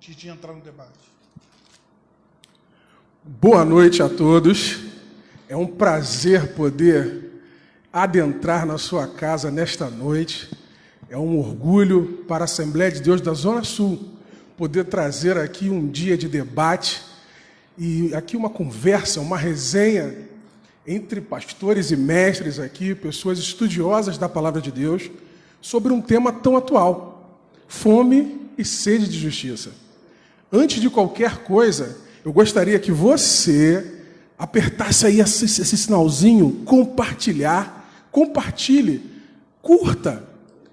antes de entrar no debate. Boa noite a todos. É um prazer poder adentrar na sua casa nesta noite. É um orgulho para a Assembleia de Deus da Zona Sul poder trazer aqui um dia de debate e aqui uma conversa, uma resenha entre pastores e mestres aqui, pessoas estudiosas da Palavra de Deus, sobre um tema tão atual: fome e sede de justiça. Antes de qualquer coisa, eu gostaria que você apertasse aí esse sinalzinho, compartilhar, compartilhe, curta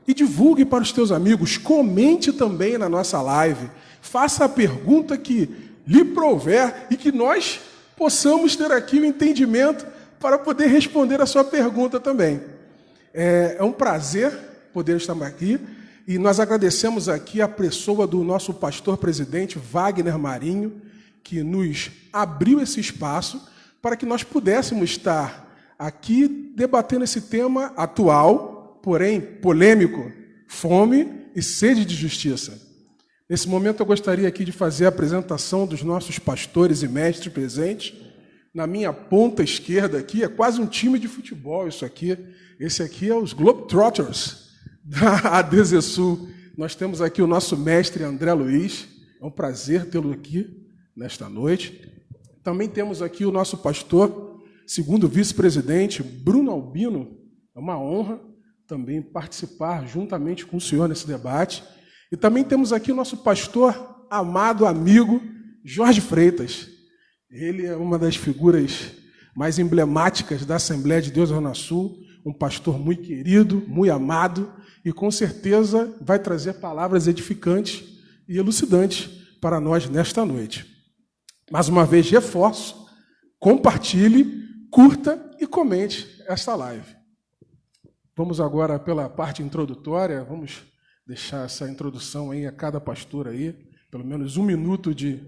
e divulgue para os teus amigos, comente também na nossa live, faça a pergunta que lhe prouver e que nós possamos ter aqui o entendimento para poder responder a sua pergunta também. É um prazer poder estar aqui e nós agradecemos aqui a pessoa do nosso pastor-presidente, Wagner Marinho, que nos abriu esse espaço para que nós pudéssemos estar aqui debatendo esse tema atual, porém polêmico: fome e sede de justiça. Nesse momento eu gostaria aqui de fazer a apresentação dos nossos pastores e mestres presentes. Na minha ponta esquerda aqui, é quase um time de futebol isso aqui. Esse aqui é os Globetrotters da ADZ Sul. Nós temos aqui o nosso mestre André Luiz. É um prazer tê-lo aqui nesta noite. Também temos aqui o nosso pastor, segundo vice-presidente, Bruno Albino. É uma honra também participar juntamente com o senhor nesse debate. E também temos aqui o nosso pastor, amado amigo, Jorge Freitas. Ele é uma das figuras mais emblemáticas da Assembleia de Deus Zona Sul, um pastor muito querido, muito amado, e com certeza vai trazer palavras edificantes e elucidantes para nós nesta noite. Mais uma vez, reforço, compartilhe, curta e comente esta live. Vamos agora pela parte introdutória, vamos deixar essa introdução aí a cada pastor aí, pelo menos 1 minuto de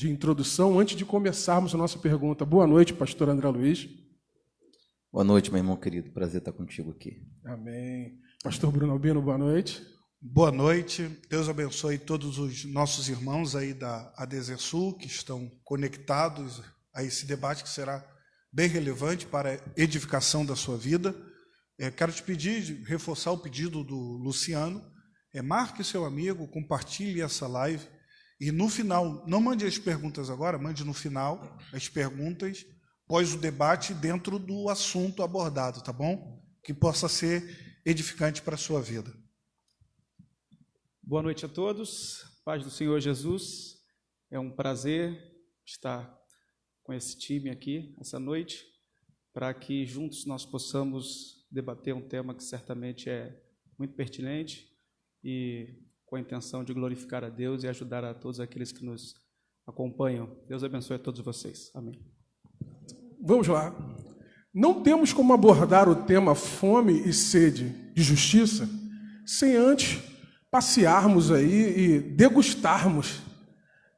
introdução, antes de começarmos a nossa pergunta. Boa noite, pastor André Luiz. Boa noite, meu irmão querido. Prazer estar contigo aqui. Amém. Pastor Bruno Albino, boa noite. Boa noite. Deus abençoe todos os nossos irmãos aí da ADZ Sul que estão conectados a esse debate que será bem relevante para a edificação da sua vida. Quero te pedir, reforçar o pedido do Luciano, marque seu amigo, compartilhe essa live. E no final, não mande as perguntas agora, mande no final as perguntas, após o debate, dentro do assunto abordado, tá bom? Que possa ser edificante para a sua vida. Boa noite a todos, paz do Senhor Jesus. É um prazer estar com esse time aqui essa noite, para que juntos nós possamos debater um tema que certamente é muito pertinente e com a intenção de glorificar a Deus e ajudar a todos aqueles que nos acompanham. Deus abençoe a todos vocês. Amém. Vamos lá. Não temos como abordar o tema fome e sede de justiça sem antes passearmos aí e degustarmos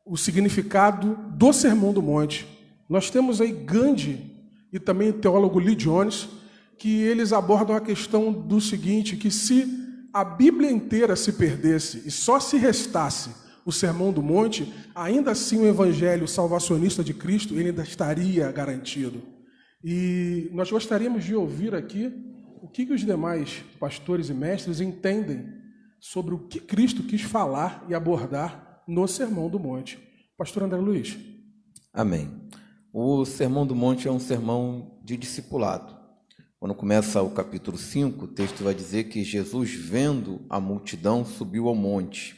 o significado do Sermão do Monte. Nós temos aí Gandhi e também o teólogo Lee Jones, que eles abordam a questão do seguinte, que se a Bíblia inteira se perdesse e só se restasse o Sermão do Monte, ainda assim o Evangelho salvacionista de Cristo ele ainda estaria garantido. E nós gostaríamos de ouvir aqui o que os demais pastores e mestres entendem sobre o que Cristo quis falar e abordar no Sermão do Monte. Pastor André Luiz. Amém. O Sermão do Monte é um sermão de discipulado. Quando começa o capítulo 5, o texto vai dizer que Jesus, vendo a multidão, subiu ao monte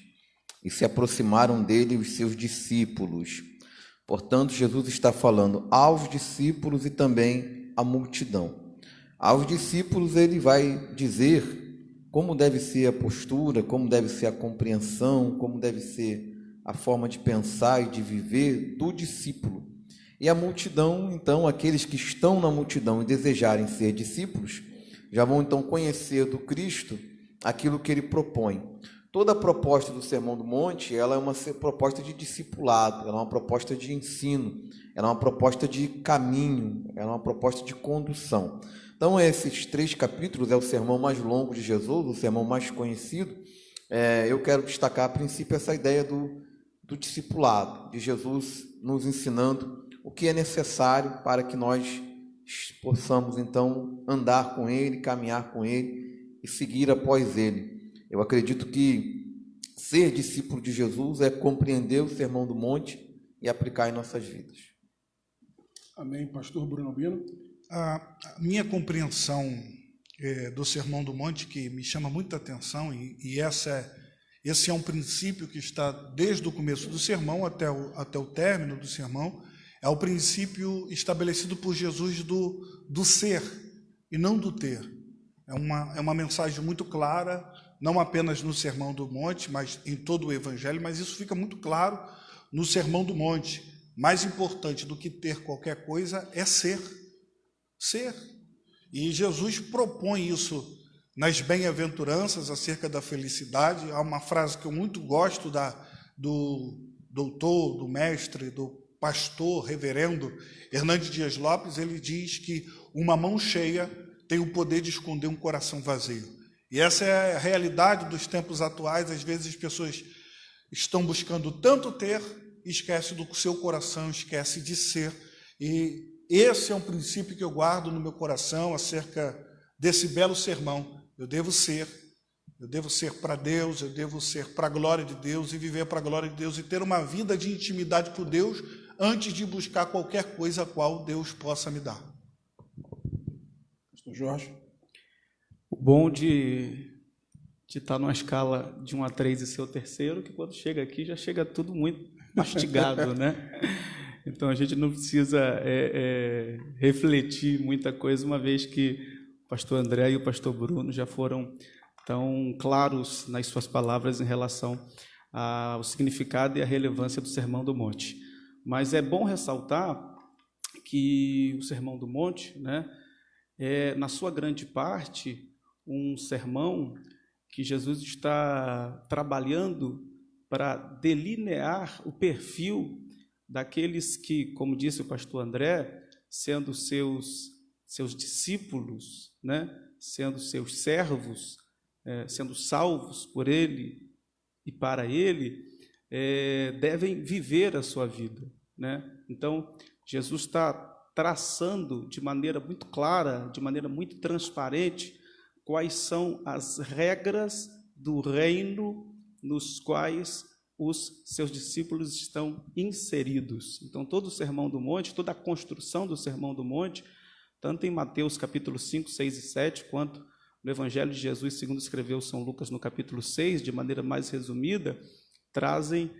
e se aproximaram dele os seus discípulos. Portanto, Jesus está falando aos discípulos e também à multidão. Aos discípulos ele vai dizer como deve ser a postura, como deve ser a compreensão, como deve ser a forma de pensar e de viver do discípulo. E a multidão, então, aqueles que estão na multidão e desejarem ser discípulos, já vão então conhecer do Cristo aquilo que ele propõe. Toda a proposta do Sermão do Monte, ela é uma proposta de discipulado, ela é uma proposta de ensino, ela é uma proposta de caminho, ela é uma proposta de condução. Então, esses 3 capítulos é o sermão mais longo de Jesus, o sermão mais conhecido. Eu quero destacar, a princípio, essa ideia do do discipulado, de Jesus nos ensinando o que é necessário para que nós possamos, então, andar com Ele, caminhar com Ele e seguir após Ele. Eu acredito que ser discípulo de Jesus é compreender o Sermão do Monte e aplicar em nossas vidas. Amém. Pastor Bruno Albino. A minha compreensão do Sermão do Monte, que me chama muita atenção, e esse é um princípio que está desde o começo do sermão até o término do sermão, é o princípio estabelecido por Jesus do ser e não do ter. É uma mensagem muito clara, não apenas no Sermão do Monte, mas em todo o Evangelho, mas isso fica muito claro no Sermão do Monte. Mais importante do que ter qualquer coisa é ser. Ser. E Jesus propõe isso nas bem-aventuranças acerca da felicidade. Há uma frase que eu muito gosto do doutor, do mestre, do pastor, reverendo Hernandes Dias Lopes. Ele diz que uma mão cheia tem o poder de esconder um coração vazio. E essa é a realidade dos tempos atuais. Às vezes as pessoas estão buscando tanto ter, esquece do seu coração, esquece de ser. E esse é um princípio que eu guardo no meu coração acerca desse belo sermão. Eu devo ser para Deus, eu devo ser para a glória de Deus e viver para a glória de Deus e ter uma vida de intimidade com Deus antes de buscar qualquer coisa a qual Deus possa me dar. Pastor Jorge. O bom de estar numa escala de 1 a 3 e ser o terceiro, que quando chega aqui já chega tudo muito mastigado, né? Então a gente não precisa refletir muita coisa, uma vez que o pastor André e o pastor Bruno já foram tão claros nas suas palavras em relação ao significado e à relevância do Sermão do Monte. Mas é bom ressaltar que o Sermão do Monte, né, é, na sua grande parte, um sermão que Jesus está trabalhando para delinear o perfil daqueles que, como disse o pastor André, sendo seus discípulos, né, sendo seus servos, sendo salvos por Ele e para Ele, devem viver a sua vida, né? Então, Jesus está traçando de maneira muito clara, de maneira muito transparente, quais são as regras do reino nos quais os seus discípulos estão inseridos. Então, todo o Sermão do Monte, toda a construção do Sermão do Monte, tanto em Mateus capítulo 5, 6 e 7, quanto no Evangelho de Jesus, segundo escreveu São Lucas no capítulo 6, de maneira mais resumida, trazem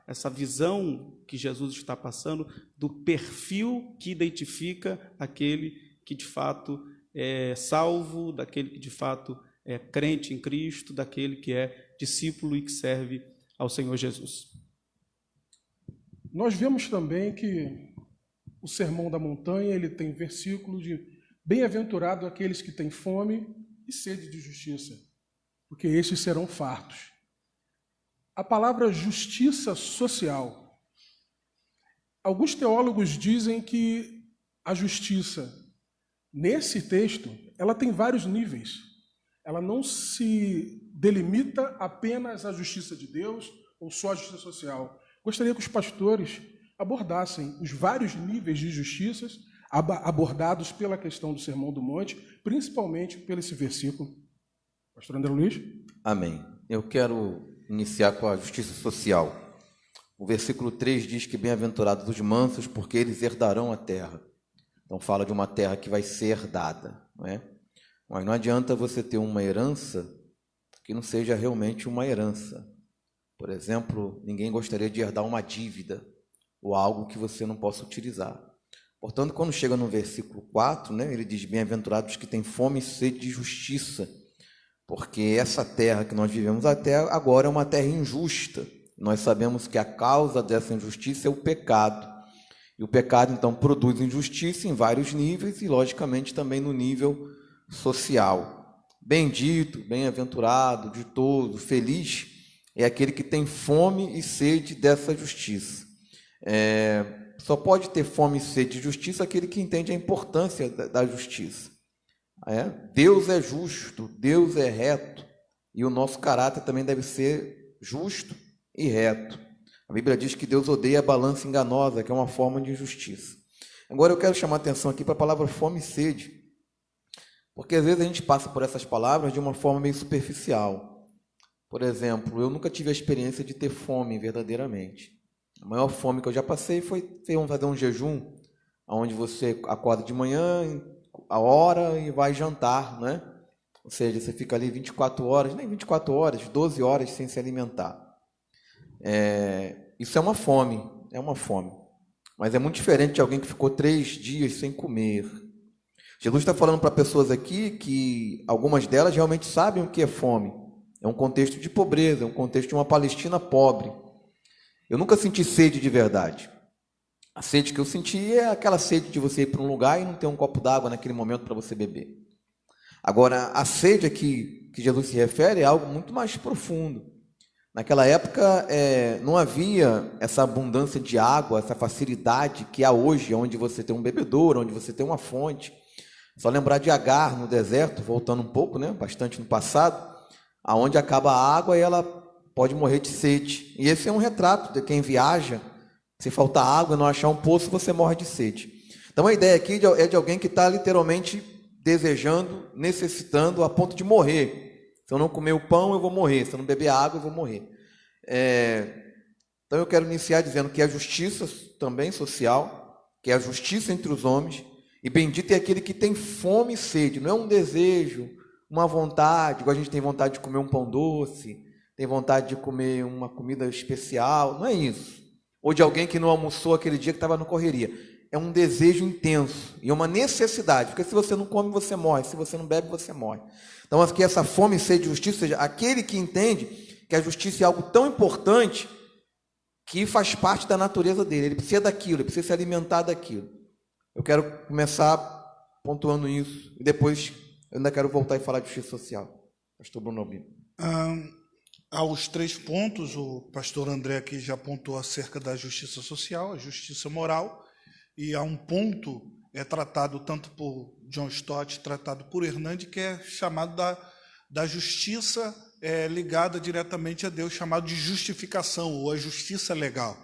essa visão que Jesus está passando do perfil que identifica aquele que de fato é salvo, daquele que de fato é crente em Cristo, daquele que é discípulo e que serve ao Senhor Jesus. Nós vemos também que o Sermão da Montanha, ele tem versículo de bem-aventurado aqueles que têm fome e sede de justiça, porque estes serão fartos. A palavra justiça social. Alguns teólogos dizem que a justiça, nesse texto, ela tem vários níveis. Ela não se delimita apenas à justiça de Deus ou só à justiça social. Gostaria que os pastores abordassem os vários níveis de justiças abordados pela questão do Sermão do Monte, principalmente pelo esse versículo. Pastor André Luiz? Amém. Eu quero iniciar com a justiça social. O versículo 3 diz que bem-aventurados os mansos, porque eles herdarão a terra. Então fala de uma terra que vai ser herdada, não é? Mas não adianta você ter uma herança que não seja realmente uma herança. Por exemplo, ninguém gostaria de herdar uma dívida ou algo que você não possa utilizar. Portanto, quando chega no versículo 4, né, ele diz, bem-aventurados que têm fome e sede de justiça, porque essa terra que nós vivemos até agora é uma terra injusta. Nós sabemos que a causa dessa injustiça é o pecado. E o pecado, então, produz injustiça em vários níveis e, logicamente, também no nível social. Bendito, bem-aventurado, ditoso, feliz é aquele que tem fome e sede dessa justiça. Só pode ter fome e sede de justiça aquele que entende a importância da justiça. Deus é justo, Deus é reto, e o nosso caráter também deve ser justo e reto. A Bíblia diz que Deus odeia a balança enganosa, que é uma forma de injustiça. Agora eu quero chamar a atenção aqui para a palavra fome e sede, porque às vezes a gente passa por essas palavras de uma forma meio superficial. Por exemplo, eu nunca tive a experiência de ter fome verdadeiramente. A maior fome que eu já passei foi fazer um jejum, onde você acorda de manhã, a hora, e vai jantar, né? Ou seja, você fica ali 24 horas, nem 24 horas, 12 horas sem se alimentar. Isso é uma fome. Mas é muito diferente de alguém que ficou 3 dias sem comer. Jesus está falando para pessoas aqui que algumas delas realmente sabem o que é fome. É um contexto de pobreza, é um contexto de uma Palestina pobre. Eu nunca senti sede de verdade. A sede que eu senti é aquela sede de você ir para um lugar e não ter um copo d'água naquele momento para você beber. Agora, a sede aqui que Jesus se refere é algo muito mais profundo. Naquela época não havia essa abundância de água, essa facilidade que há hoje, onde você tem um bebedouro, onde você tem uma fonte. Só lembrar de Agar no deserto, voltando um pouco, né, bastante no passado, aonde acaba a água e ela pode morrer de sede. E esse é um retrato de quem viaja. Se faltar água e não achar um poço, você morre de sede. Então a ideia aqui é de alguém que está literalmente desejando, necessitando, a ponto de morrer. Se eu não comer o pão, eu vou morrer. Se eu não beber água, eu vou morrer. Então eu quero iniciar dizendo que a justiça também social, que é a justiça entre os homens, e bendito é aquele que tem fome e sede. Não é um desejo, uma vontade, igual a gente tem vontade de comer um pão doce, tem vontade de comer uma comida especial. Não é isso. Ou de alguém que não almoçou aquele dia que estava na correria. É um desejo intenso e uma necessidade, porque se você não come, você morre, se você não bebe, você morre. Então aqui essa fome e sede de justiça, ou seja, aquele que entende que a justiça é algo tão importante que faz parte da natureza dele, ele precisa daquilo, ele precisa se alimentar daquilo. Eu quero começar pontuando isso, e depois eu ainda quero voltar e falar de justiça social. Pastor Bruno Albino. Aos 3 pontos, o pastor André aqui já apontou acerca da justiça social, a justiça moral, e há um ponto tratado tanto por John Stott, tratado por Hernandes, que é chamado da justiça ligada diretamente a Deus, chamado de justificação, ou a justiça legal.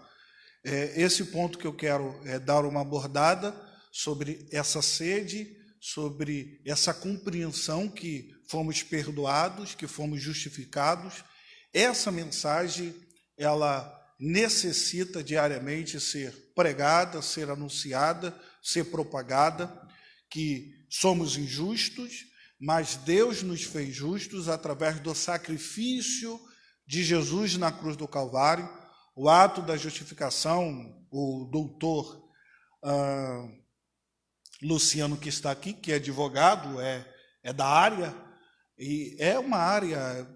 Esse ponto que eu quero dar uma abordada sobre essa sede, sobre essa compreensão que fomos perdoados, que fomos justificados. Essa mensagem, ela necessita diariamente ser pregada, ser anunciada, ser propagada, que somos injustos, mas Deus nos fez justos através do sacrifício de Jesus na cruz do Calvário. O ato da justificação, o doutor Luciano, que está aqui, que é advogado, é da área, e é uma área,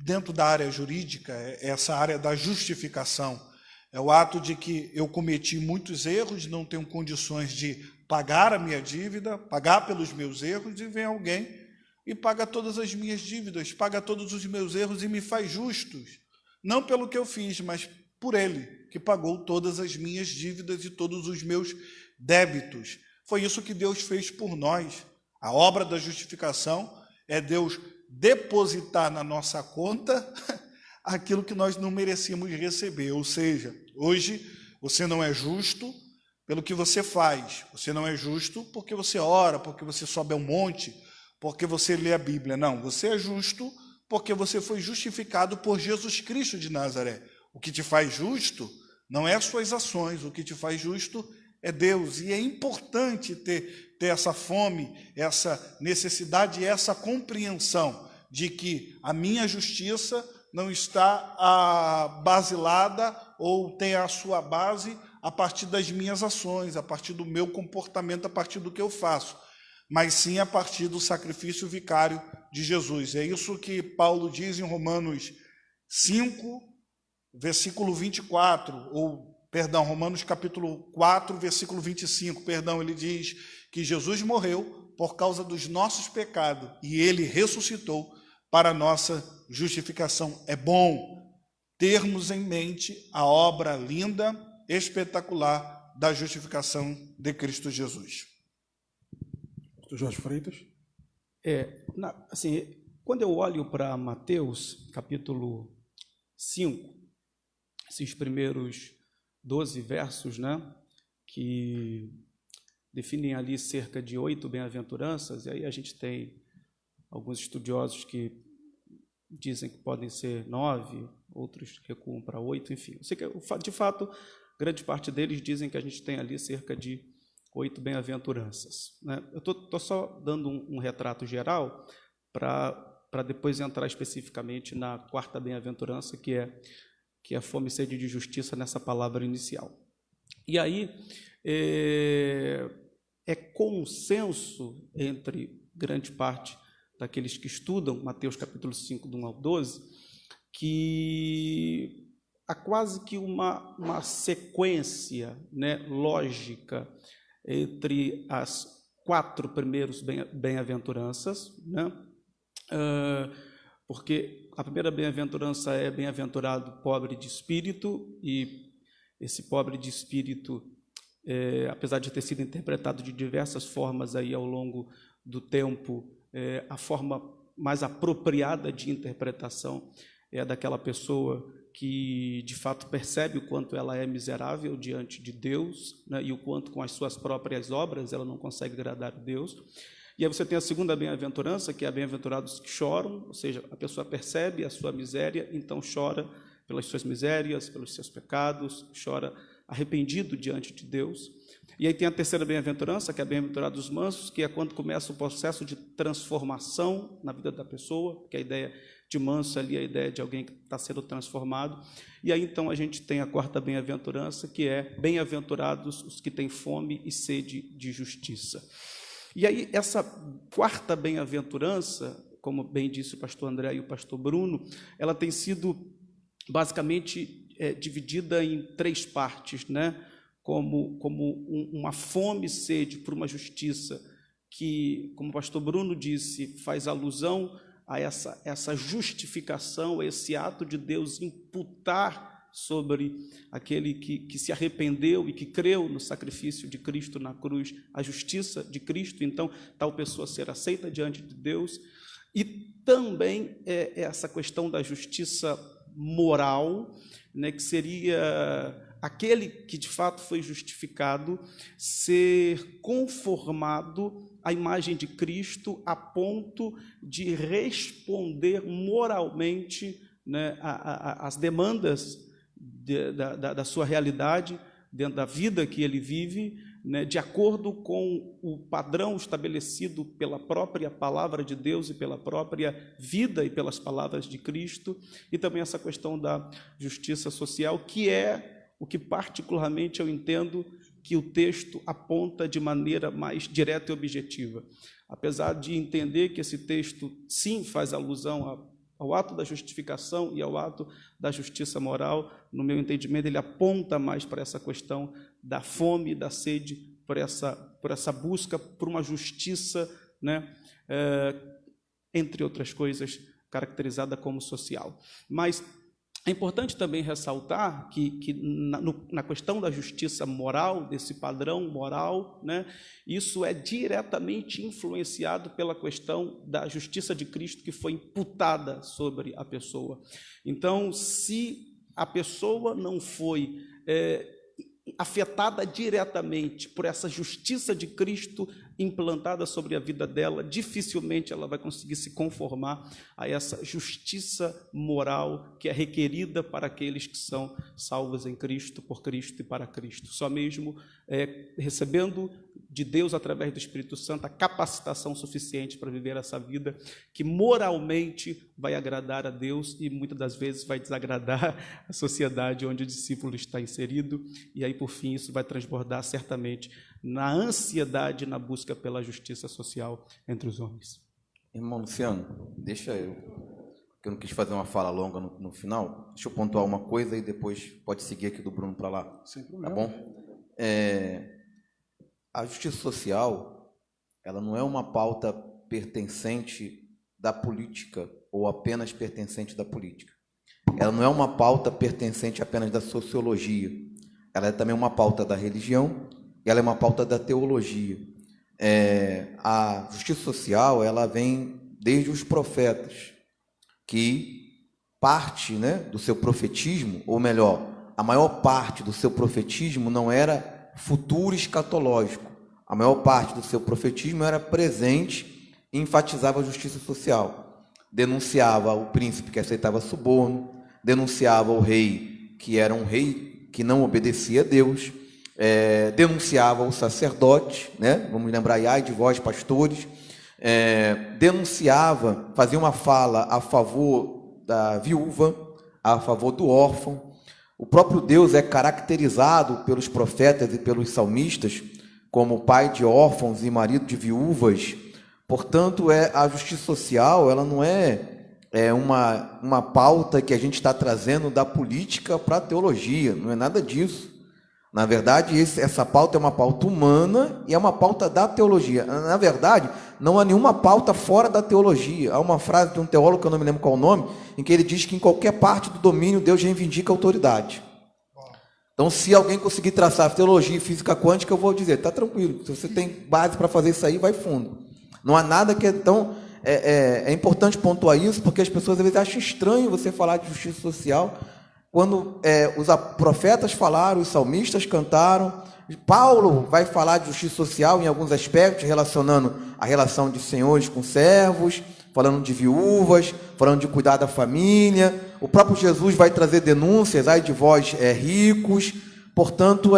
dentro da área jurídica, essa área da justificação. É o ato de que eu cometi muitos erros, não tenho condições de pagar a minha dívida, pagar pelos meus erros, e vem alguém e paga todas as minhas dívidas, paga todos os meus erros e me faz justos. Não pelo que eu fiz, mas por Ele, que pagou todas as minhas dívidas e todos os meus débitos. Foi isso que Deus fez por nós. A obra da justificação é Deus depositar na nossa conta aquilo que nós não merecíamos receber. Ou seja, hoje você não é justo pelo que você faz. Você não é justo porque você ora, porque você sobe a um monte, porque você lê a Bíblia. Não, você é justo porque você foi justificado por Jesus Cristo de Nazaré. O que te faz justo não é as suas ações, o que te faz justo é Deus. E é importante ter essa fome, essa necessidade e essa compreensão de que a minha justiça não está basilada ou tem a sua base a partir das minhas ações, a partir do meu comportamento, a partir do que eu faço, mas sim a partir do sacrifício vicário de Jesus. É isso que Paulo diz em Romanos 5, versículo 24, Romanos capítulo 4, versículo 25, ele diz que Jesus morreu por causa dos nossos pecados e ele ressuscitou para a nossa justificação. É bom termos em mente a obra linda, espetacular da justificação de Cristo Jesus. Pastor Jorge Freitas. Quando eu olho para Mateus capítulo 5, esses primeiros 12 versos, né, que definem ali cerca de 8 bem-aventuranças, e aí a gente tem alguns estudiosos que dizem que podem ser 9, outros recuam para 8, enfim. Eu sei que, de fato, grande parte deles dizem que a gente tem ali cerca de 8 bem-aventuranças, né? Eu estou só dando um retrato geral para depois entrar especificamente na quarta bem-aventurança, que é a fome e sede de justiça nessa palavra inicial. E aí é consenso entre grande parte daqueles que estudam Mateus capítulo 5, do 1 ao 12, que há quase que uma sequência, né, lógica entre as 4 primeiros bem-aventuranças, né? Porque a primeira bem-aventurança é bem-aventurado pobre de espírito, e esse pobre de espírito, apesar de ter sido interpretado de diversas formas aí ao longo do tempo, a forma mais apropriada de interpretação é a daquela pessoa que de fato percebe o quanto ela é miserável diante de Deus, né, e o quanto com as suas próprias obras ela não consegue agradar a Deus. E aí você tem a segunda bem-aventurança, que é a bem-aventurados que choram, ou seja, a pessoa percebe a sua miséria, então chora pelas suas misérias, pelos seus pecados, chora arrependido diante de Deus. E aí tem a terceira bem-aventurança, que é a bem-aventurados mansos, que é quando começa o processo de transformação na vida da pessoa, que a ideia de manso ali é a ideia de alguém que está sendo transformado. E aí então a gente tem a quarta bem-aventurança, que é bem-aventurados os que têm fome e sede de justiça. E aí essa quarta bem-aventurança, como bem disse o pastor André e o pastor Bruno, ela tem sido basicamente dividida em 3 partes, né? Como uma fome e sede por uma justiça que, como o pastor Bruno disse, faz alusão a essa justificação, a esse ato de Deus imputar sobre aquele que se arrependeu e que creu no sacrifício de Cristo na cruz, a justiça de Cristo, então tal pessoa ser aceita diante de Deus. E também essa questão da justiça moral, né, que seria aquele que de fato foi justificado ser conformado à imagem de Cristo a ponto de responder moralmente, né, às demandas da sua realidade, dentro da vida que ele vive, né, de acordo com o padrão estabelecido pela própria palavra de Deus e pela própria vida e pelas palavras de Cristo, e também essa questão da justiça social, que é o que particularmente eu entendo que o texto aponta de maneira mais direta e objetiva. Apesar de entender que esse texto, sim, faz alusão ao ato da justificação e ao ato da justiça moral, no meu entendimento, ele aponta mais para essa questão da fome e da sede, por essa busca por uma justiça, né, entre outras coisas, caracterizada como social. Mas é importante também ressaltar que na questão da justiça moral, desse padrão moral, né, isso é diretamente influenciado pela questão da justiça de Cristo que foi imputada sobre a pessoa. Então, se a pessoa não foi afetada diretamente por essa justiça de Cristo implantada sobre a vida dela, dificilmente ela vai conseguir se conformar a essa justiça moral que é requerida para aqueles que são salvos em Cristo, por Cristo e para Cristo. Só mesmo recebendo de Deus, através do Espírito Santo, a capacitação suficiente para viver essa vida que moralmente vai agradar a Deus e muitas das vezes vai desagradar a sociedade onde o discípulo está inserido, e aí, por fim, isso vai transbordar certamente na ansiedade, na busca pela justiça social entre os homens. Irmão Luciano, deixa que eu não quis fazer uma fala longa no final, deixa eu pontuar uma coisa e depois pode seguir aqui do Bruno para lá. Sem problema. Tá bom? A justiça social, ela não é uma pauta pertencente da política ou apenas pertencente da política. Ela não é uma pauta pertencente apenas da sociologia. Ela é também uma pauta da religião e ela é uma pauta da teologia. A justiça social, ela vem desde os profetas, que parte, né, do seu profetismo, ou melhor, a maior parte do seu profetismo não era futuro escatológico. A maior parte do seu profetismo era presente e enfatizava a justiça social. Denunciava o príncipe que aceitava suborno, denunciava o rei que era um rei que não obedecia a Deus, denunciava o sacerdote, né? Vamos lembrar, ai de vós, pastores, denunciava, fazia uma fala a favor da viúva, a favor do órfão. O próprio Deus é caracterizado pelos profetas e pelos salmistas como pai de órfãos e marido de viúvas. Portanto, a justiça social, ela não é uma pauta que a gente está trazendo da política para a teologia, não é nada disso. Na verdade, essa pauta é uma pauta humana e é uma pauta da teologia. Na verdade, não há nenhuma pauta fora da teologia. Há uma frase de um teólogo, que eu não me lembro qual o nome, em que ele diz que em qualquer parte do domínio Deus reivindica a autoridade. Então, se alguém conseguir traçar teologia e física quântica, eu vou dizer, está tranquilo, se você tem base para fazer isso aí, vai fundo. Não há nada que é tão... É importante pontuar isso, porque as pessoas às vezes acham estranho você falar de justiça social, quando os profetas falaram, os salmistas cantaram, Paulo vai falar de justiça social em alguns aspectos, relacionando a relação de senhores com servos, falando de viúvas, falando de cuidar da família. O próprio Jesus vai trazer denúncias, ai de vós ricos. Portanto,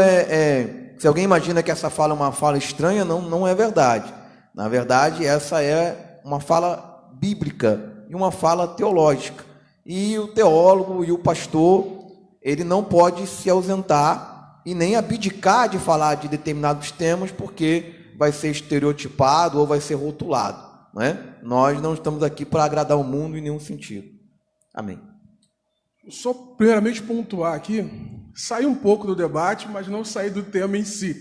se alguém imagina que essa fala é uma fala estranha, não é verdade. Na verdade, essa é uma fala bíblica e uma fala teológica. E o teólogo e o pastor, ele não pode se ausentar e nem abdicar de falar de determinados temas, porque vai ser estereotipado ou vai ser rotulado, não é? Nós não estamos aqui para agradar o mundo em nenhum sentido. Amém. Só primeiramente pontuar aqui, sair um pouco do debate, mas não sair do tema em si.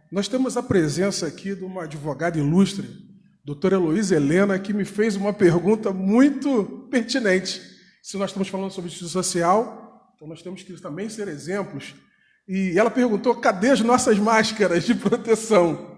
Nós temos a presença aqui de uma advogada ilustre, doutora Heloísa Helena, que me fez uma pergunta muito pertinente. Se nós estamos falando sobre justiça social, então nós temos que também ser exemplos. E ela perguntou, cadê as nossas máscaras de proteção?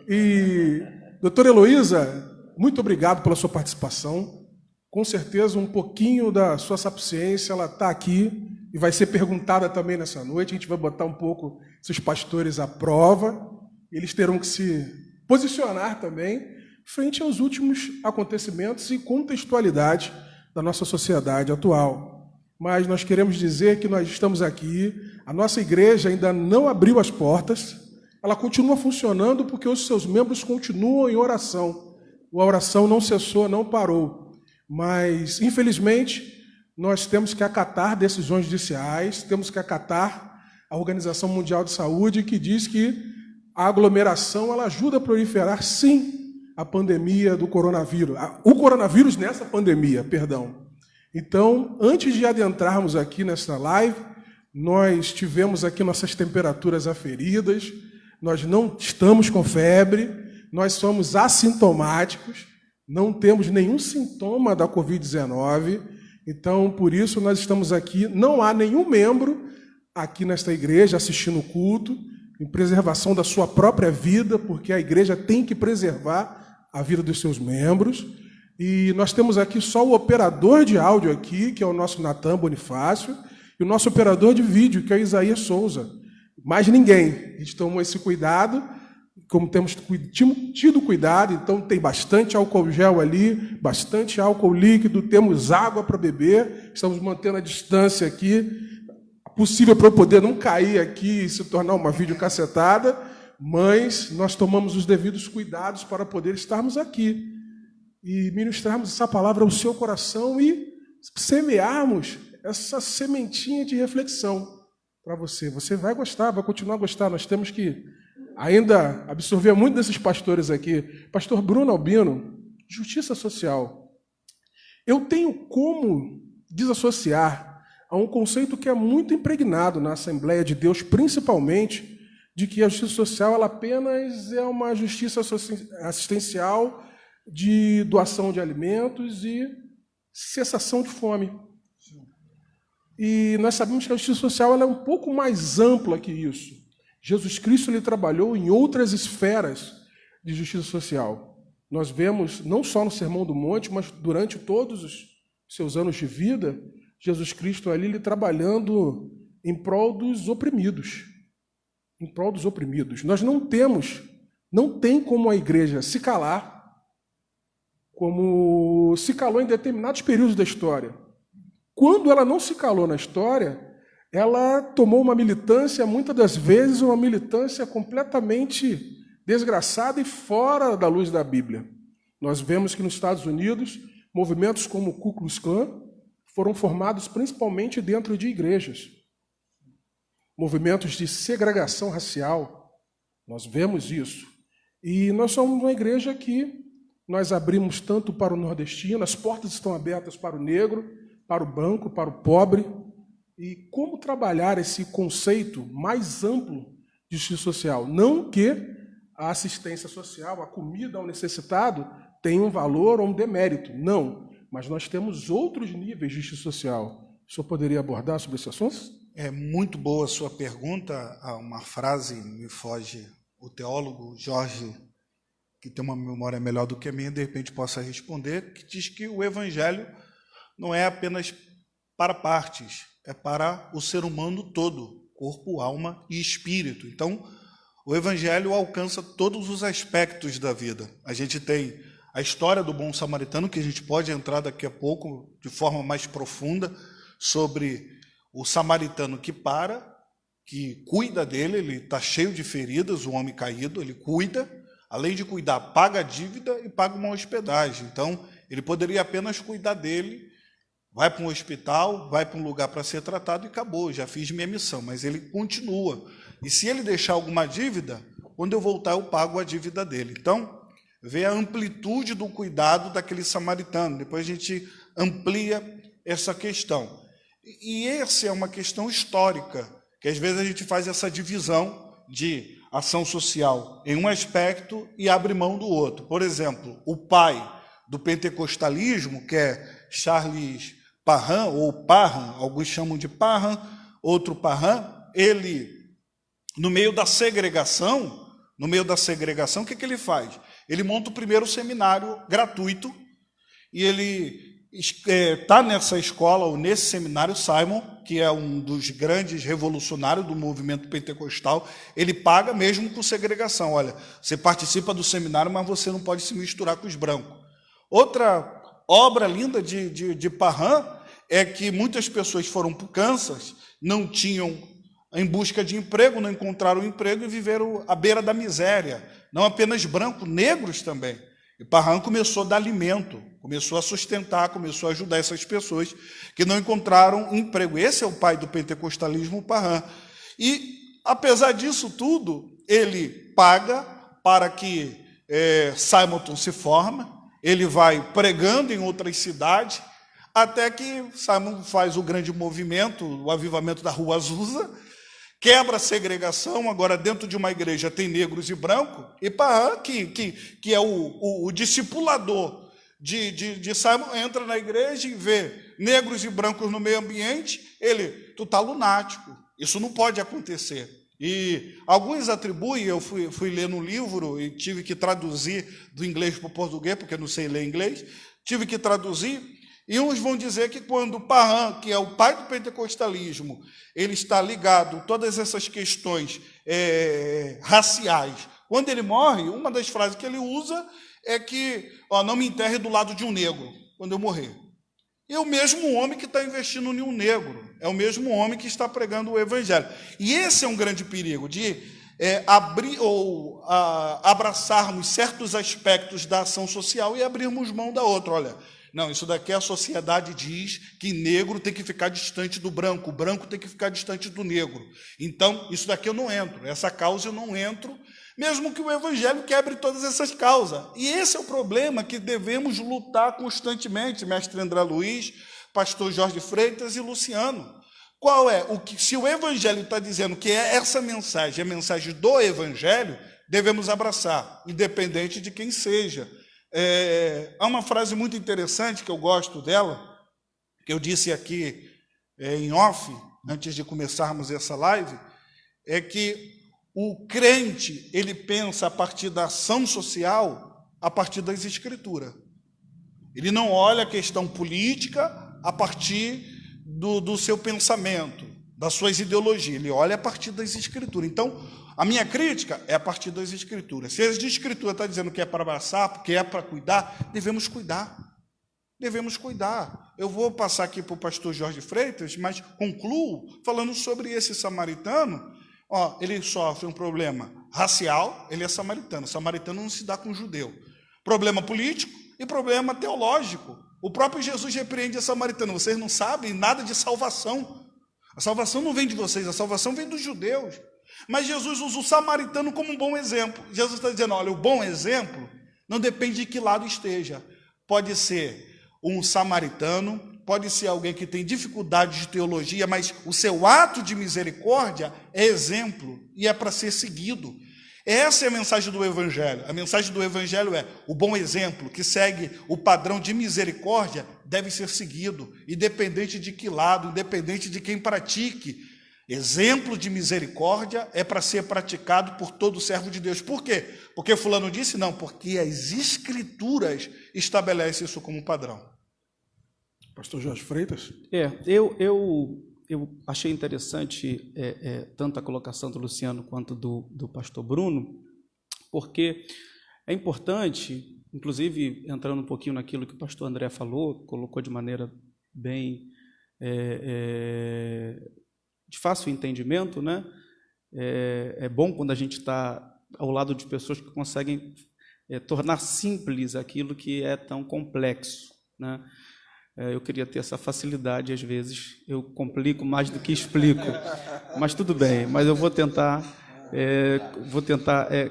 E, doutora Heloísa, muito obrigado pela sua participação. Com certeza, um pouquinho da sua sapiência, ela está aqui e vai ser perguntada também nessa noite. A gente vai botar um pouco esses pastores à prova. Eles terão que se posicionar também frente aos últimos acontecimentos e contextualidade da nossa sociedade atual. Mas nós queremos dizer que nós estamos aqui, a nossa igreja ainda não abriu as portas, ela continua funcionando porque os seus membros continuam em oração. A oração não cessou, não parou. Mas, infelizmente, nós temos que acatar decisões judiciais, temos que acatar a Organização Mundial de Saúde, que diz que a aglomeração ela ajuda a proliferar, sim, a pandemia do coronavírus, o coronavírus nessa pandemia, perdão. Então, antes de adentrarmos aqui nesta live, nós tivemos aqui nossas temperaturas aferidas, nós não estamos com febre, nós somos assintomáticos, não temos nenhum sintoma da Covid-19, então, por isso, nós estamos aqui, não há nenhum membro aqui nesta igreja assistindo o culto, em preservação da sua própria vida, porque a igreja tem que preservar a vida dos seus membros, e nós temos aqui só o operador de áudio aqui, que é o nosso Natan Bonifácio, e o nosso operador de vídeo, que é o Isaías Souza. Mais ninguém. A gente tomou esse cuidado, como temos tido cuidado, então tem bastante álcool gel ali, bastante álcool líquido, temos água para beber, estamos mantendo a distância aqui, possível para eu poder não cair aqui e se tornar uma videocassetada, mas nós tomamos os devidos cuidados para poder estarmos aqui e ministrarmos essa palavra ao seu coração e semearmos essa sementinha de reflexão para você. Você vai gostar, vai continuar a gostar. Nós temos que ainda absorver muito desses pastores aqui. Pastor Bruno Albino, justiça social. Eu tenho como desassociar a um conceito que é muito impregnado na Assembleia de Deus, principalmente, de que a justiça social ela apenas é uma justiça assistencial de doação de alimentos e cessação de fome. E nós sabemos que a justiça social ela é um pouco mais ampla que isso. Jesus Cristo ele trabalhou em outras esferas de justiça social. Nós vemos, não só no Sermão do Monte, mas durante todos os seus anos de vida, Jesus Cristo ali, ele trabalhando em prol dos oprimidos. Em prol dos oprimidos. Nós não tem como a igreja se calar, como se calou em determinados períodos da história. Quando ela não se calou na história, ela tomou uma militância, muitas das vezes, uma militância completamente desgraçada e fora da luz da Bíblia. Nós vemos que nos Estados Unidos, movimentos como o Ku Klux Klan foram formados principalmente dentro de igrejas. Movimentos de segregação racial, nós vemos isso. E nós somos uma igreja que nós abrimos tanto para o nordestino, as portas estão abertas para o negro, para o branco, para o pobre. E como trabalhar esse conceito mais amplo de justiça social? Não que a assistência social, a comida ao necessitado, tenha um valor ou um demérito. Não. Mas nós temos outros níveis de justiça social. O senhor poderia abordar sobre esse assunto? É muito boa a sua pergunta. Há uma frase, me foge, o teólogo Jorge, que tem uma memória melhor do que a minha, de repente possa responder, que diz que o evangelho não é apenas para partes, é para o ser humano todo, corpo, alma e espírito. Então, o evangelho alcança todos os aspectos da vida. A gente tem a história do bom samaritano, que a gente pode entrar daqui a pouco de forma mais profunda, sobre o samaritano que cuida dele, ele está cheio de feridas, o homem caído, ele cuida, além de cuidar, paga a dívida e paga uma hospedagem. Então, ele poderia apenas cuidar dele, vai para um hospital, vai para um lugar para ser tratado e acabou, já fiz minha missão, mas ele continua. E se ele deixar alguma dívida, quando eu voltar eu pago a dívida dele. Então, vê a amplitude do cuidado daquele samaritano. Depois a gente amplia essa questão. E essa é uma questão histórica, que às vezes a gente faz essa divisão de ação social em um aspecto e abre mão do outro. Por exemplo, o pai do pentecostalismo, que é Charles Parham, ou Parham, alguns chamam de Parham, outro Parham, ele, no meio da segregação, o que ele faz? Ele monta o primeiro seminário gratuito e ele está nessa escola, ou nesse seminário, Simon, que é um dos grandes revolucionários do movimento pentecostal, ele paga mesmo com segregação. Olha, você participa do seminário, mas você não pode se misturar com os brancos. Outra obra linda de Parham é que muitas pessoas foram para o Kansas, não tinham em busca de emprego, não encontraram emprego e viveram à beira da miséria. Não apenas brancos, negros também. E Parham começou a dar alimento, começou a sustentar, começou a ajudar essas pessoas que não encontraram emprego. Esse é o pai do pentecostalismo, Parham. E, apesar disso tudo, ele paga para que Simonton se forme, ele vai pregando em outras cidades, até que Simon faz o grande movimento, o avivamento da Rua Azusa, quebra a segregação, agora dentro de uma igreja tem negros e brancos, e Parham, que é o discipulador de Simon, entra na igreja e vê negros e brancos no meio ambiente, tu está lunático, isso não pode acontecer. E alguns atribuem, eu fui ler no livro e tive que traduzir do inglês para o português, porque eu não sei ler inglês, tive que traduzir, e uns vão dizer que quando Parham, que é o pai do pentecostalismo, ele está ligado a todas essas questões raciais, quando ele morre, uma das frases que ele usa é que não me enterre do lado de um negro, quando eu morrer. E é o mesmo homem que está investindo em um negro, é o mesmo homem que está pregando o evangelho. E esse é um grande perigo, de abrir ou abraçarmos certos aspectos da ação social e abrirmos mão da outra. Olha, não, isso daqui a sociedade diz que negro tem que ficar distante do branco, o branco tem que ficar distante do negro. Então, isso daqui eu não entro, essa causa eu não entro, mesmo que o evangelho quebre todas essas causas. E esse é o problema que devemos lutar constantemente, mestre André Luiz, pastor Jorge Freitas e Luciano. Qual é? Se o evangelho está dizendo que é essa mensagem, a mensagem do evangelho, devemos abraçar, independente de quem seja. Há uma frase muito interessante que eu gosto dela, que eu disse aqui em off, antes de começarmos essa live, é que o crente, ele pensa a partir da ação social, a partir das escrituras. Ele não olha a questão política a partir do seu pensamento, das suas ideologias. Ele olha a partir das Escrituras. Então, a minha crítica é a partir das Escrituras. Se a Escritura está dizendo que é para abraçar, que é para cuidar, devemos cuidar. Devemos cuidar. Eu vou passar aqui para o pastor Jorge Freitas, mas concluo falando sobre esse samaritano. Ele sofre um problema racial, ele é samaritano. Samaritano não se dá com judeu. Problema político e problema teológico. O próprio Jesus repreende a samaritano. Vocês não sabem nada de salvação. A salvação não vem de vocês, a salvação vem dos judeus. Mas Jesus usa o samaritano como um bom exemplo. Jesus está dizendo, olha, o bom exemplo não depende de que lado esteja. Pode ser um samaritano, pode ser alguém que tem dificuldade de teologia, mas o seu ato de misericórdia é exemplo e é para ser seguido. Essa é a mensagem do Evangelho. A mensagem do Evangelho é o bom exemplo que segue o padrão de misericórdia deve ser seguido, independente de que lado, independente de quem pratique. Exemplo de misericórdia é para ser praticado por todo servo de Deus. Por quê? Porque fulano disse? Não, porque as Escrituras estabelecem isso como padrão. Pastor Jorge Freitas? Eu achei interessante tanto a colocação do Luciano quanto do pastor Bruno, porque é importante, inclusive entrando um pouquinho naquilo que o pastor André falou, colocou de maneira bem de fácil entendimento, né? É bom quando a gente está ao lado de pessoas que conseguem tornar simples aquilo que é tão complexo, né? Eu queria ter essa facilidade, às vezes eu complico mais do que explico, mas tudo bem, mas eu vou tentar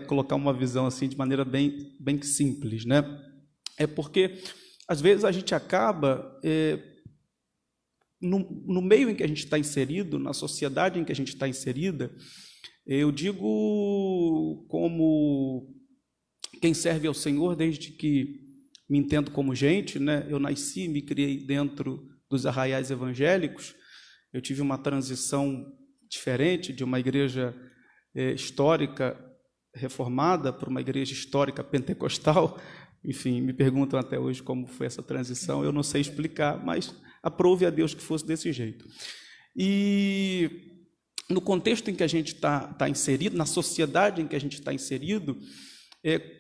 colocar uma visão assim de maneira bem simples, né? Porque às vezes a gente acaba no meio em que a gente está inserido, na sociedade em que a gente está inserida, eu digo como quem serve ao Senhor desde que me entendo como gente, né? Eu nasci e me criei dentro dos arraiais evangélicos. Eu tive uma transição diferente de uma igreja histórica reformada para uma igreja histórica pentecostal. Enfim, me perguntam até hoje como foi essa transição. Eu não sei explicar, mas aprove a Deus que fosse desse jeito. E no contexto em que a gente está inserido, na sociedade em que a gente está inserido,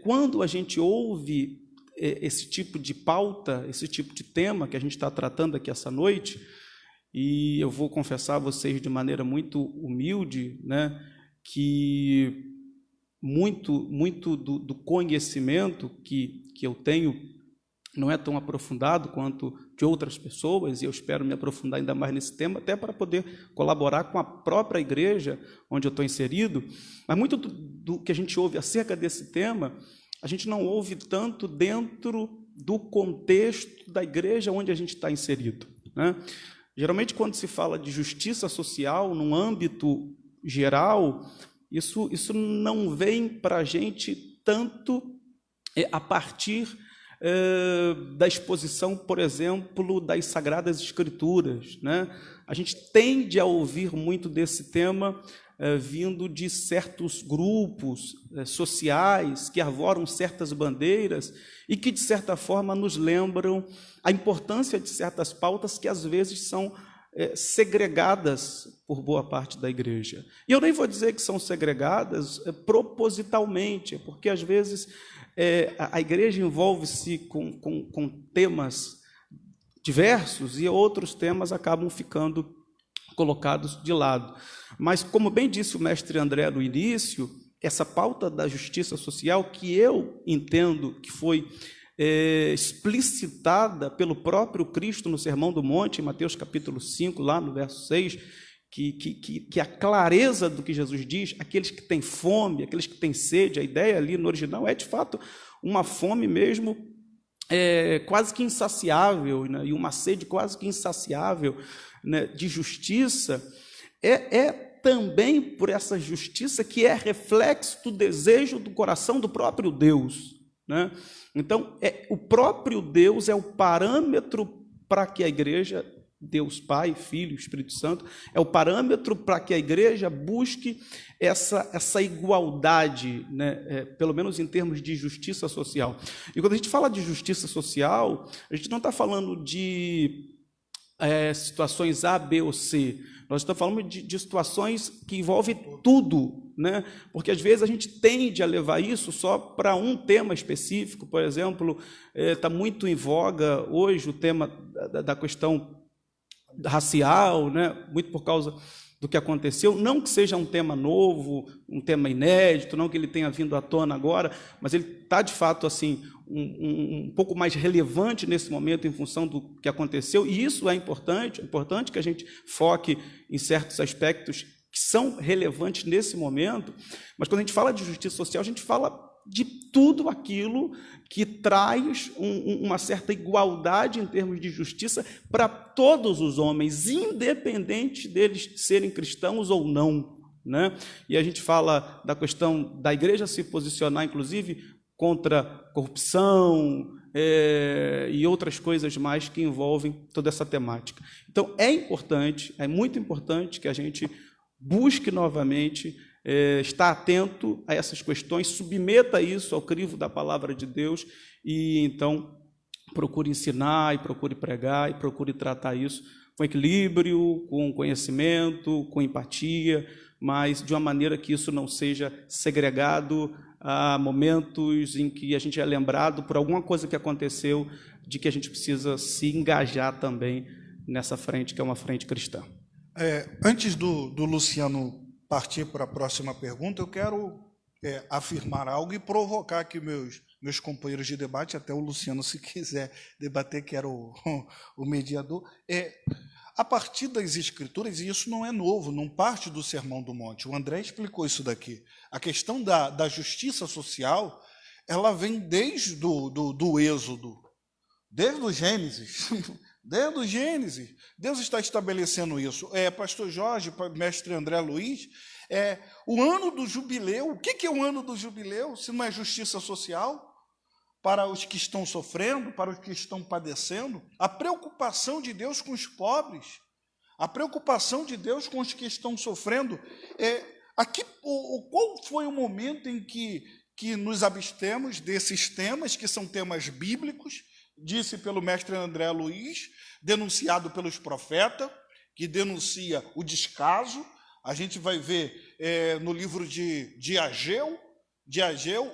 quando a gente ouve esse tipo de pauta, esse tipo de tema que a gente está tratando aqui essa noite, e eu vou confessar a vocês de maneira muito humilde, né, que muito do conhecimento que eu tenho não é tão aprofundado quanto de outras pessoas, e eu espero me aprofundar ainda mais nesse tema, até para poder colaborar com a própria igreja onde eu estou inserido, mas muito do que a gente ouve acerca desse tema, a gente não ouve tanto dentro do contexto da igreja onde a gente está inserido, né? Geralmente, quando se fala de justiça social, num âmbito geral, isso não vem para a gente tanto a partir da exposição, por exemplo, das Sagradas Escrituras, né? A gente tende a ouvir muito desse tema vindo de certos grupos sociais que arvoram certas bandeiras e que, de certa forma, nos lembram a importância de certas pautas que, às vezes, são segregadas por boa parte da igreja. E eu nem vou dizer que são segregadas propositalmente, porque, às vezes, a igreja envolve-se com temas diversos e outros temas acabam ficando colocados de lado. Mas, como bem disse o mestre André no início, essa pauta da justiça social, que eu entendo que foi explicitada pelo próprio Cristo no Sermão do Monte, em Mateus capítulo 5, lá no verso 6, que a clareza do que Jesus diz, aqueles que têm fome, aqueles que têm sede, a ideia ali no original é, de fato, uma fome mesmo quase que insaciável, né? E uma sede quase que insaciável, né, de justiça, também por essa justiça que é reflexo do desejo do coração do próprio Deus, né? Então, o próprio Deus é o parâmetro para que a igreja, Deus Pai, Filho, Espírito Santo, é o parâmetro para que a igreja busque essa igualdade, né? Pelo menos em termos de justiça social. E quando a gente fala de justiça social, a gente não está falando de situações A, B ou C. Nós estamos falando de situações que envolvem tudo, né? Porque às vezes a gente tende a levar isso só para um tema específico. Por exemplo, está muito em voga hoje o tema da questão racial, né? Muito por causa do que aconteceu, não que seja um tema novo, um tema inédito, não que ele tenha vindo à tona agora, mas ele está, de fato, assim, um pouco mais relevante nesse momento em função do que aconteceu, e isso é importante que a gente foque em certos aspectos que são relevantes nesse momento, mas quando a gente fala de justiça social, a gente fala de tudo aquilo que traz uma certa igualdade em termos de justiça para todos os homens, independente deles serem cristãos ou não, né? E a gente fala da questão da igreja se posicionar, inclusive, contra corrupção e outras coisas mais que envolvem toda essa temática. Então, é muito importante que a gente busque novamente estar atento a essas questões, submeta isso ao crivo da palavra de Deus e, então, procure ensinar e procure pregar e procure tratar isso com equilíbrio, com conhecimento, com empatia, mas de uma maneira que isso não seja segregado a momentos em que a gente é lembrado por alguma coisa que aconteceu, de que a gente precisa se engajar também nessa frente, que é uma frente cristã. Antes do Luciano partir para a próxima pergunta, eu quero afirmar algo e provocar aqui meus companheiros de debate, até o Luciano, se quiser debater, que era o mediador. A partir das Escrituras, e isso não é novo, não parte do Sermão do Monte, o André explicou isso daqui, a questão da justiça social, ela vem desde do Êxodo, desde o Gênesis. Desde o Gênesis, Deus está estabelecendo isso. Pastor Jorge, mestre André Luiz, o ano do jubileu. O que é o ano do jubileu, se não é justiça social? Para os que estão sofrendo, para os que estão padecendo, a preocupação de Deus com os pobres, a preocupação de Deus com os que estão sofrendo. Qual foi o momento em que nos abstemos desses temas, que são temas bíblicos, disse pelo mestre André Luiz, denunciado pelos profetas, que denuncia o descaso. A gente vai ver no livro de Ageu,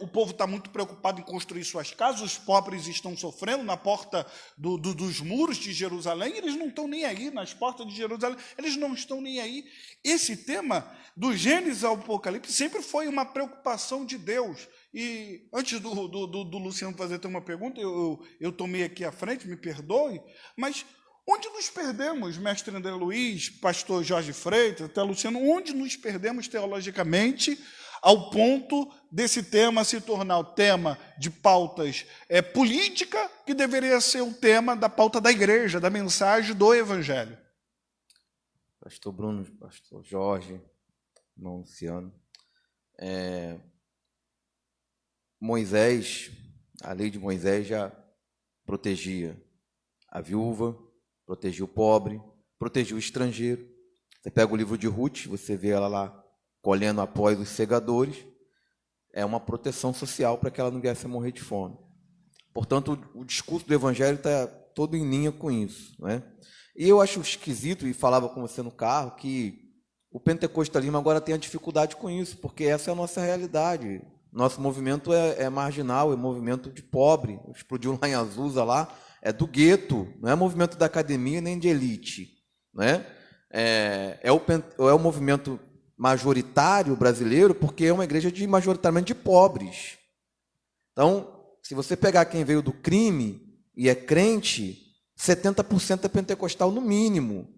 o povo está muito preocupado em construir suas casas, os pobres estão sofrendo na porta dos muros de Jerusalém, eles não estão nem aí, nas portas de Jerusalém, eles não estão nem aí. Esse tema, do Gênesis ao Apocalipse, sempre foi uma preocupação de Deus. E antes do Luciano fazer uma pergunta, eu tomei aqui à frente, me perdoe, mas onde nos perdemos, mestre André Luiz, pastor Jorge Freitas, até Luciano, onde nos perdemos teologicamente ao ponto desse tema se tornar o tema de pautas política, que deveria ser o tema da pauta da igreja, da mensagem do Evangelho? Pastor Bruno, pastor Jorge, irmão Luciano, Moisés, a lei de Moisés já protegia a viúva, protegia o pobre, protegia o estrangeiro. Você pega o livro de Ruth, você vê ela lá colhendo após os segadores, é uma proteção social para que ela não viesse a morrer de fome. Portanto, o discurso do Evangelho está todo em linha com isso, né? E eu acho esquisito, e falava com você no carro, que o pentecostalismo agora tem a dificuldade com isso, porque essa é a nossa realidade. Nosso movimento é marginal, é movimento de pobre. Explodiu lá em Azusa, lá, é do gueto, não é movimento da academia nem de elite, né? É o movimento majoritário brasileiro, porque é uma igreja majoritariamente de pobres. Então, se você pegar quem veio do crime e é crente, 70% é pentecostal no mínimo.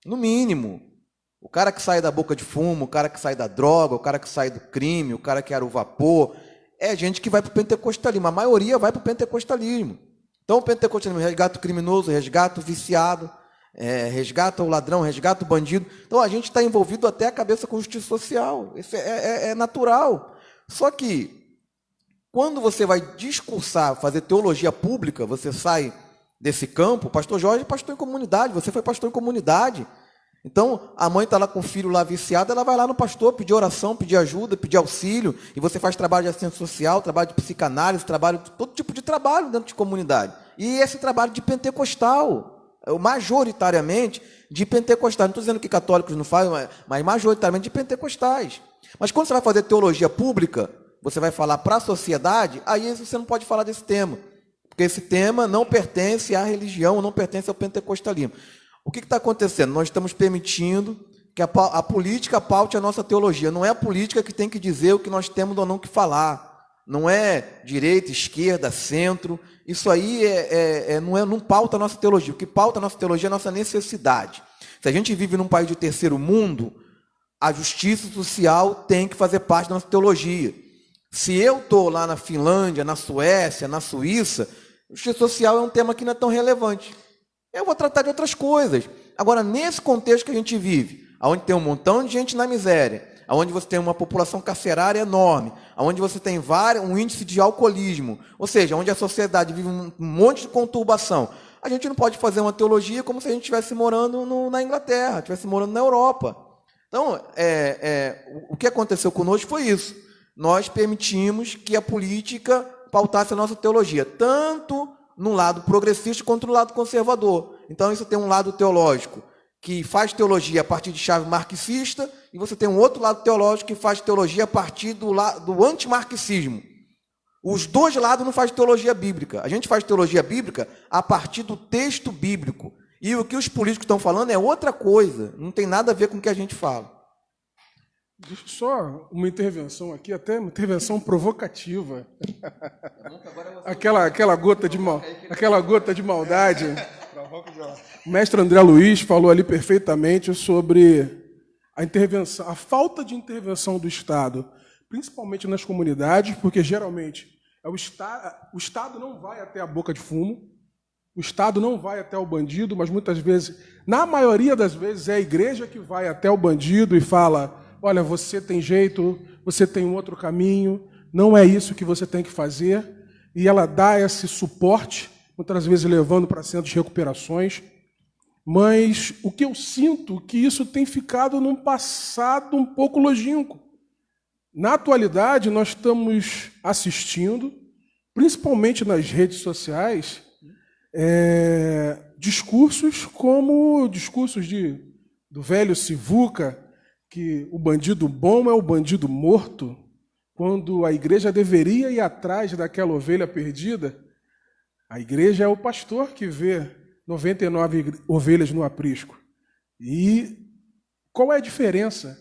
No mínimo. O cara que sai da boca de fumo, o cara que sai da droga, o cara que sai do crime, o cara que era o vapor, é gente que vai para o pentecostalismo. A maioria vai para o pentecostalismo. Então, o pentecostalismo resgata o criminoso, resgata o viciado, resgata o ladrão, resgata o bandido. Então, a gente está envolvido até a cabeça com justiça social. Isso é natural. Só que, quando você vai discursar, fazer teologia pública, você sai desse campo. O pastor Jorge é pastor em comunidade, você foi pastor em comunidade. Então, a mãe está lá com o filho lá viciado, ela vai lá no pastor pedir oração, pedir ajuda, pedir auxílio, e você faz trabalho de assistência social, trabalho de psicanálise, todo tipo de trabalho dentro de comunidade. E esse trabalho de pentecostal, majoritariamente de pentecostais. Não estou dizendo que católicos não fazem, mas majoritariamente de pentecostais. Mas quando você vai fazer teologia pública, você vai falar para a sociedade, aí você não pode falar desse tema, porque esse tema não pertence à religião, não pertence ao pentecostalismo. O que está acontecendo? Nós estamos permitindo que a política paute a nossa teologia. Não é a política que tem que dizer o que nós temos ou não que falar. Não é direita, esquerda, centro. Isso aí não pauta a nossa teologia. O que pauta a nossa teologia é a nossa necessidade. Se a gente vive num país de terceiro mundo, a justiça social tem que fazer parte da nossa teologia. Se eu estou lá na Finlândia, na Suécia, na Suíça, justiça social é um tema que não é tão relevante. Eu vou tratar de outras coisas. Agora, nesse contexto que a gente vive, onde tem um montão de gente na miséria, onde você tem uma população carcerária enorme, onde você tem um índice de alcoolismo, ou seja, onde a sociedade vive um monte de conturbação, a gente não pode fazer uma teologia como se a gente estivesse morando na Inglaterra, estivesse morando na Europa. Então, o que aconteceu conosco foi isso. Nós permitimos que a política pautasse a nossa teologia, tanto no lado progressista quanto no lado conservador. Então, isso tem um lado teológico que faz teologia a partir de chave marxista, e você tem um outro lado teológico que faz teologia a partir do antimarxismo. Os dois lados não fazem teologia bíblica. A gente faz teologia bíblica a partir do texto bíblico. E o que os políticos estão falando é outra coisa, não tem nada a ver com o que a gente fala. Deixa só uma intervenção aqui, até uma intervenção provocativa. Aquela gota de maldade. O mestre André Luiz falou ali perfeitamente sobre a intervenção, a falta de intervenção do Estado, principalmente nas comunidades, porque geralmente o Estado não vai até a boca de fumo, o Estado não vai até o bandido, mas muitas vezes, na maioria das vezes, é a igreja que vai até o bandido e fala: olha, você tem jeito, você tem um outro caminho, não é isso que você tem que fazer, e ela dá esse suporte, muitas vezes levando para centros de recuperações. Mas o que eu sinto é que isso tem ficado num passado um pouco longínquo. Na atualidade, nós estamos assistindo, principalmente nas redes sociais, discursos como discursos do velho Sivuca, que o bandido bom é o bandido morto, quando a igreja deveria ir atrás daquela ovelha perdida. A igreja é o pastor que vê 99 ovelhas no aprisco. E qual é a diferença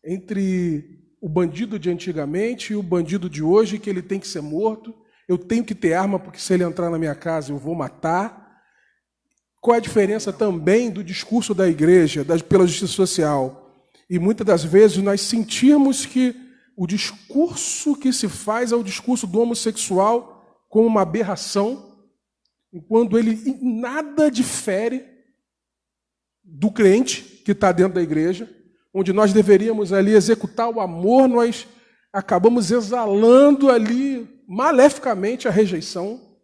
entre o bandido de antigamente e o bandido de hoje, que ele tem que ser morto? Eu tenho que ter arma, porque se ele entrar na minha casa eu vou matar. Qual é a diferença também do discurso da igreja, pela justiça social? E muitas das vezes nós sentimos que o discurso que se faz é o discurso do homossexual como uma aberração, quando ele em nada difere do crente que está dentro da igreja, onde nós deveríamos ali executar o amor, nós acabamos exalando ali maleficamente a rejeição.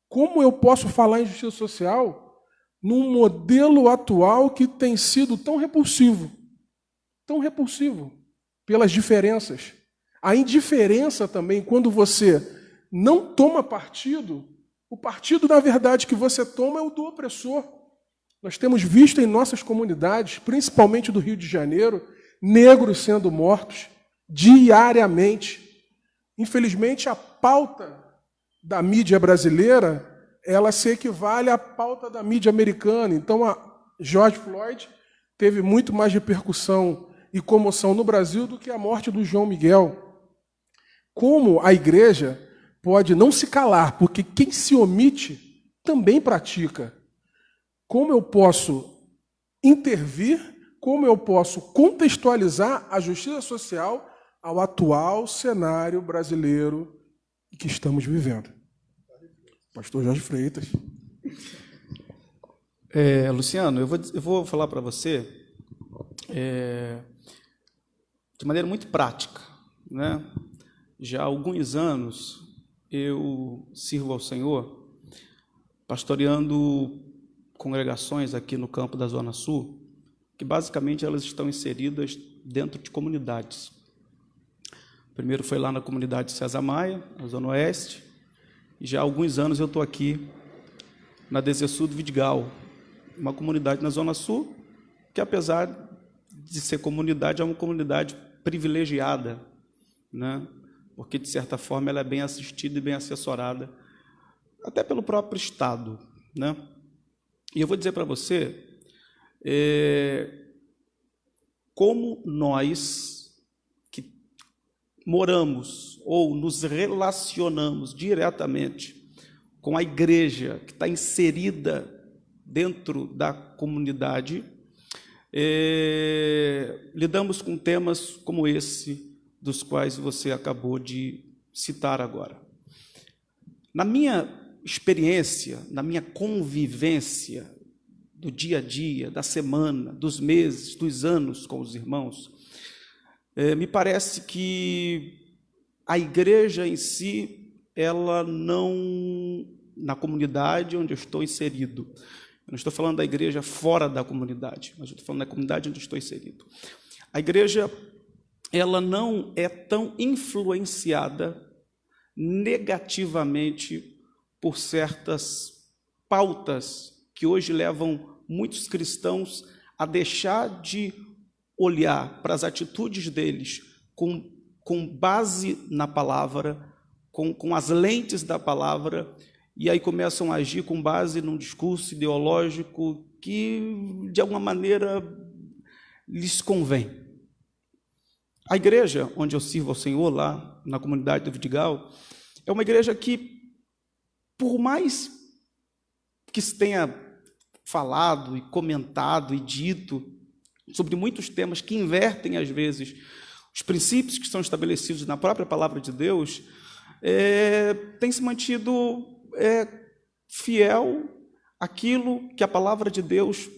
Como eu posso falar em justiça social num modelo atual que tem sido tão repulsivo pelas diferenças? A indiferença também, quando você não toma partido, o partido, na verdade, que você toma é o do opressor. Nós temos visto em nossas comunidades, principalmente do Rio de Janeiro, negros sendo mortos diariamente. Infelizmente, a pauta da mídia brasileira, ela se equivale à pauta da mídia americana. Então, a George Floyd teve muito mais repercussão e comoção no Brasil do que a morte do João Miguel. Como a igreja pode não se calar, porque quem se omite também pratica. Como eu posso intervir, como eu posso contextualizar a justiça social ao atual cenário brasileiro que estamos vivendo? Pastor Jorge Freitas. Luciano, eu vou falar para você de maneira muito prática, né? Já há alguns anos eu sirvo ao Senhor pastoreando congregações aqui no campo da Zona Sul, que basicamente elas estão inseridas dentro de comunidades. Primeiro foi lá na comunidade César Maia, na Zona Oeste, e já há alguns anos eu estou aqui na Desersul do Vidigal, uma comunidade na Zona Sul, que apesar de ser comunidade, é uma comunidade privilegiada, né? Porque, de certa forma, ela é bem assistida e bem assessorada, até pelo próprio Estado, né? E eu vou dizer para você, como nós que moramos ou nos relacionamos diretamente com a igreja que está inserida dentro da comunidade, lidamos com temas como esse, dos quais você acabou de citar agora. Na minha experiência, na minha convivência do dia a dia, da semana, dos meses, dos anos com os irmãos, me parece que a igreja em si, ela não, na comunidade onde eu estou inserido, eu não estou falando da igreja fora da comunidade, mas eu estou falando da comunidade onde eu estou inserido. A igreja, ela não é tão influenciada negativamente por certas pautas que hoje levam muitos cristãos a deixar de olhar para as atitudes deles com base na palavra, com as lentes da palavra, e aí começam a agir com base num discurso ideológico que, de alguma maneira, lhes convém. A igreja onde eu sirvo ao Senhor, lá na comunidade do Vidigal, é uma igreja que, por mais que se tenha falado e comentado e dito sobre muitos temas que invertem, às vezes, os princípios que são estabelecidos na própria palavra de Deus, tem se mantido fiel àquilo que a palavra de Deus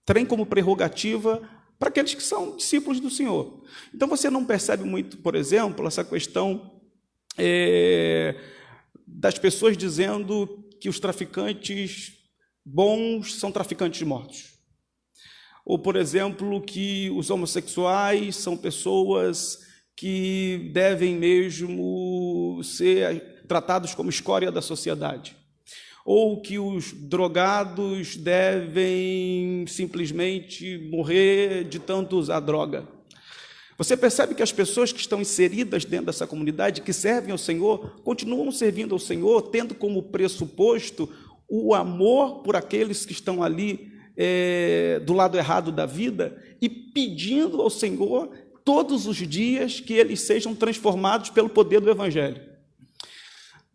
tem como prerrogativa para aqueles que são discípulos do Senhor. Então, você não percebe muito, por exemplo, essa questão das pessoas dizendo que os traficantes bons são traficantes mortos. Ou, por exemplo, que os homossexuais são pessoas que devem mesmo ser tratados como escória da sociedade. Ou que os drogados devem simplesmente morrer de tanto usar droga. Você percebe que as pessoas que estão inseridas dentro dessa comunidade, que servem ao Senhor, continuam servindo ao Senhor, tendo como pressuposto o amor por aqueles que estão ali do lado errado da vida e pedindo ao Senhor todos os dias que eles sejam transformados pelo poder do Evangelho.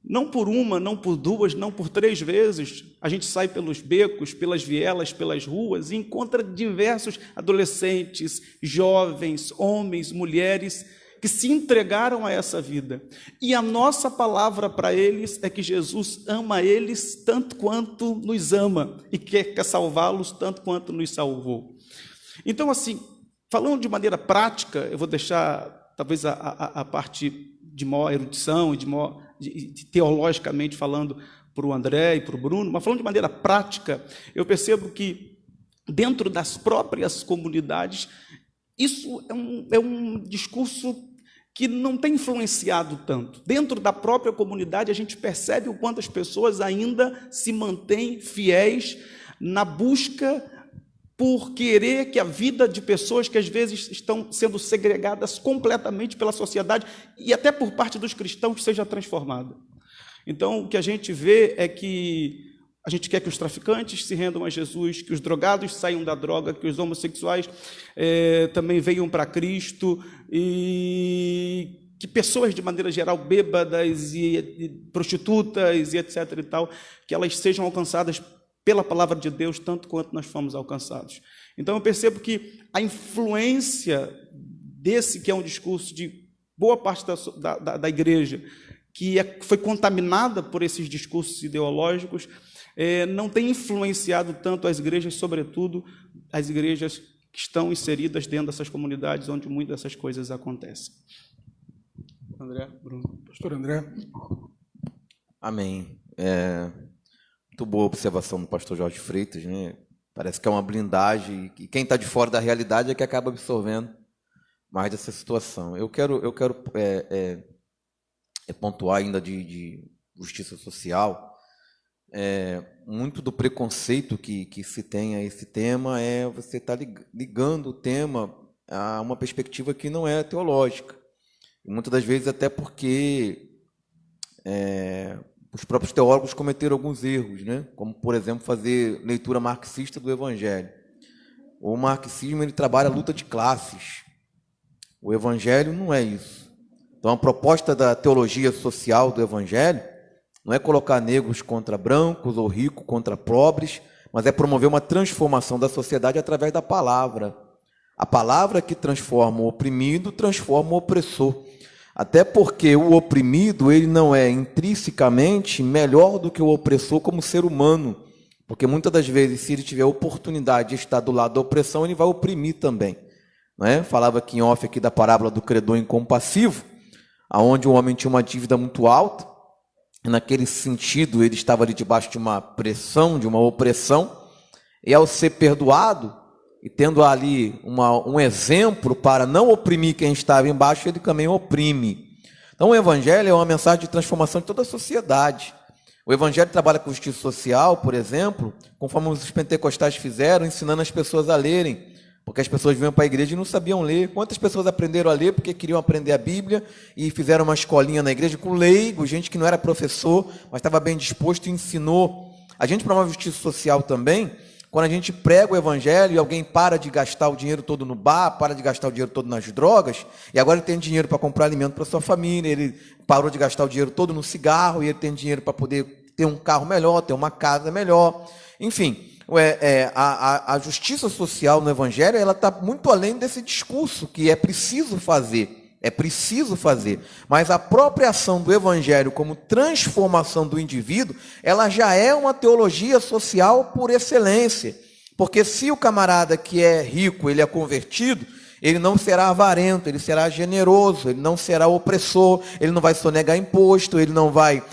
Não por uma, não por duas, não por 3 vezes, a gente sai pelos becos, pelas vielas, pelas ruas e encontra diversos adolescentes, jovens, homens, mulheres que se entregaram a essa vida. E a nossa palavra para eles é que Jesus ama eles tanto quanto nos ama e quer salvá-los tanto quanto nos salvou. Então, assim, falando de maneira prática, eu vou deixar talvez a parte de maior erudição e teologicamente falando para o André e para o Bruno, mas falando de maneira prática, eu percebo que dentro das próprias comunidades, isso é um discurso que não tem influenciado tanto. Dentro da própria comunidade, a gente percebe o quanto as pessoas ainda se mantêm fiéis na busca por querer que a vida de pessoas que às vezes estão sendo segregadas completamente pela sociedade e até por parte dos cristãos seja transformada. Então, o que a gente vê é que a gente quer que os traficantes se rendam a Jesus, que os drogados saiam da droga, que os homossexuais também venham para Cristo e que pessoas, de maneira geral, bêbadas e prostitutas e etc. e tal, que elas sejam alcançadas pela palavra de Deus, tanto quanto nós fomos alcançados. Então, eu percebo que a influência desse, que é um discurso de boa parte da igreja, que foi contaminada por esses discursos ideológicos, não tem influenciado tanto as igrejas, sobretudo as igrejas que estão inseridas dentro dessas comunidades onde muitas dessas coisas acontecem. André, Bruno. Pastor André. Amém. Muito boa observação do pastor Jorge Freitas, né? Parece que é uma blindagem, e quem está de fora da realidade é que acaba absorvendo mais dessa situação. Eu quero pontuar ainda de justiça social. muito do preconceito que se tem a esse tema é você estar ligando o tema a uma perspectiva que não é teológica. E muitas das vezes até porque os próprios teólogos cometeram alguns erros, né? Como, por exemplo, fazer leitura marxista do Evangelho. O marxismo ele trabalha a luta de classes. O Evangelho não é isso. Então, a proposta da teologia social do Evangelho não é colocar negros contra brancos ou ricos contra pobres, mas é promover uma transformação da sociedade através da palavra. A palavra que transforma o oprimido, transforma o opressor. Até porque o oprimido ele não é intrinsecamente melhor do que o opressor como ser humano. Porque muitas das vezes, se ele tiver a oportunidade de estar do lado da opressão, ele vai oprimir também. Não é? Falava aqui em off aqui da parábola do credor incompassivo, onde o homem tinha uma dívida muito alta, e naquele sentido ele estava ali debaixo de uma pressão, de uma opressão, e ao ser perdoado, e tendo ali um exemplo para não oprimir quem estava embaixo, ele também oprime. Então o Evangelho é uma mensagem de transformação de toda a sociedade. O Evangelho trabalha com justiça social, por exemplo, conforme os pentecostais fizeram, ensinando as pessoas a lerem, porque as pessoas vinham para a igreja e não sabiam ler. Quantas pessoas aprenderam a ler porque queriam aprender a Bíblia e fizeram uma escolinha na igreja com leigo, gente que não era professor, mas estava bem disposto e ensinou. A gente promove justiça social também, quando a gente prega o Evangelho e alguém para de gastar o dinheiro todo no bar, para de gastar o dinheiro todo nas drogas, e agora ele tem dinheiro para comprar alimento para sua família, ele parou de gastar o dinheiro todo no cigarro, e ele tem dinheiro para poder ter um carro melhor, ter uma casa melhor. Enfim, a justiça social no Evangelho ela está muito além desse discurso que é preciso fazer. É preciso fazer, mas a própria ação do Evangelho como transformação do indivíduo, ela já é uma teologia social por excelência, porque se o camarada que é rico, ele é convertido, ele não será avarento, ele será generoso, ele não será opressor, ele não vai sonegar imposto, ele não vai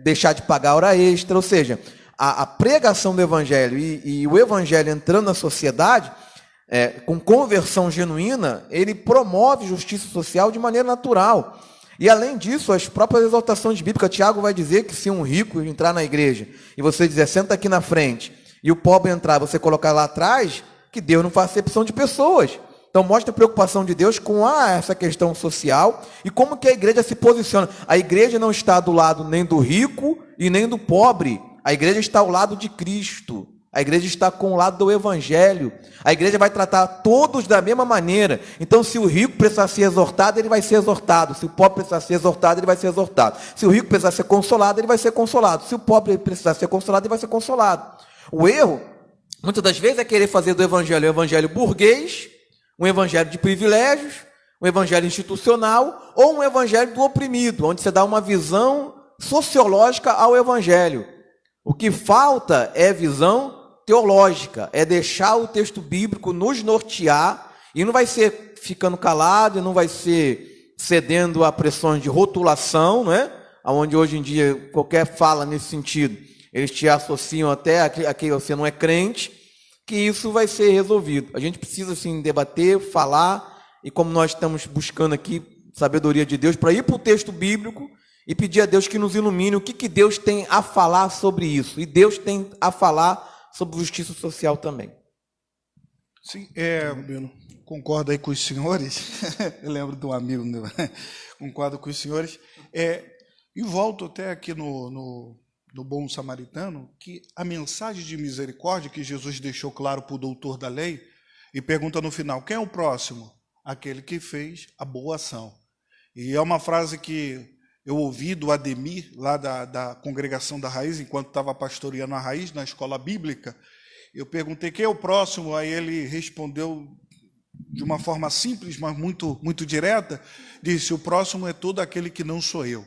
deixar de pagar hora extra, ou seja, a pregação do Evangelho e o Evangelho entrando na sociedade, com conversão genuína, ele promove justiça social de maneira natural. E além disso, as próprias exortações bíblicas, Tiago vai dizer que se um rico entrar na igreja e você dizer, senta aqui na frente, e o pobre entrar, você colocar lá atrás, que Deus não faz acepção de pessoas. Então mostra a preocupação de Deus com essa questão social e como que a igreja se posiciona. A igreja não está do lado nem do rico e nem do pobre. A igreja está ao lado de Cristo. A igreja está com o lado do Evangelho. A igreja vai tratar todos da mesma maneira. Então, se o rico precisar ser exortado, ele vai ser exortado. Se o pobre precisar ser exortado, ele vai ser exortado. Se o rico precisar ser consolado, ele vai ser consolado. Se o pobre precisar ser consolado, ele vai ser consolado. O erro, muitas das vezes, é querer fazer do Evangelho um evangelho burguês, um evangelho de privilégios, um evangelho institucional ou um evangelho do oprimido, onde você dá uma visão sociológica ao Evangelho. O que falta é visão teológica, é deixar o texto bíblico nos nortear, e não vai ser ficando calado, e não vai ser cedendo a pressões de rotulação, não é? Onde hoje em dia qualquer fala nesse sentido, eles te associam até a que você não é crente, que isso vai ser resolvido. A gente precisa sim debater, falar, e como nós estamos buscando aqui sabedoria de Deus para ir para o texto bíblico e pedir a Deus que nos ilumine o que Deus tem a falar sobre isso, e Deus tem a falar sobre justiça social também. Sim, concordo aí com os senhores. Eu lembro de um amigo, né? Concordo com os senhores. E volto até aqui no Bom Samaritano, que a mensagem de misericórdia que Jesus deixou claro para o doutor da lei, e pergunta no final, quem é o próximo? Aquele que fez a boa ação. E é uma frase que eu ouvi do Ademir, lá da congregação da Raiz, enquanto estava pastoreando a Raiz, na escola bíblica. Eu perguntei quem é o próximo, aí ele respondeu de uma forma simples, mas muito, muito direta, disse, o próximo é todo aquele que não sou eu.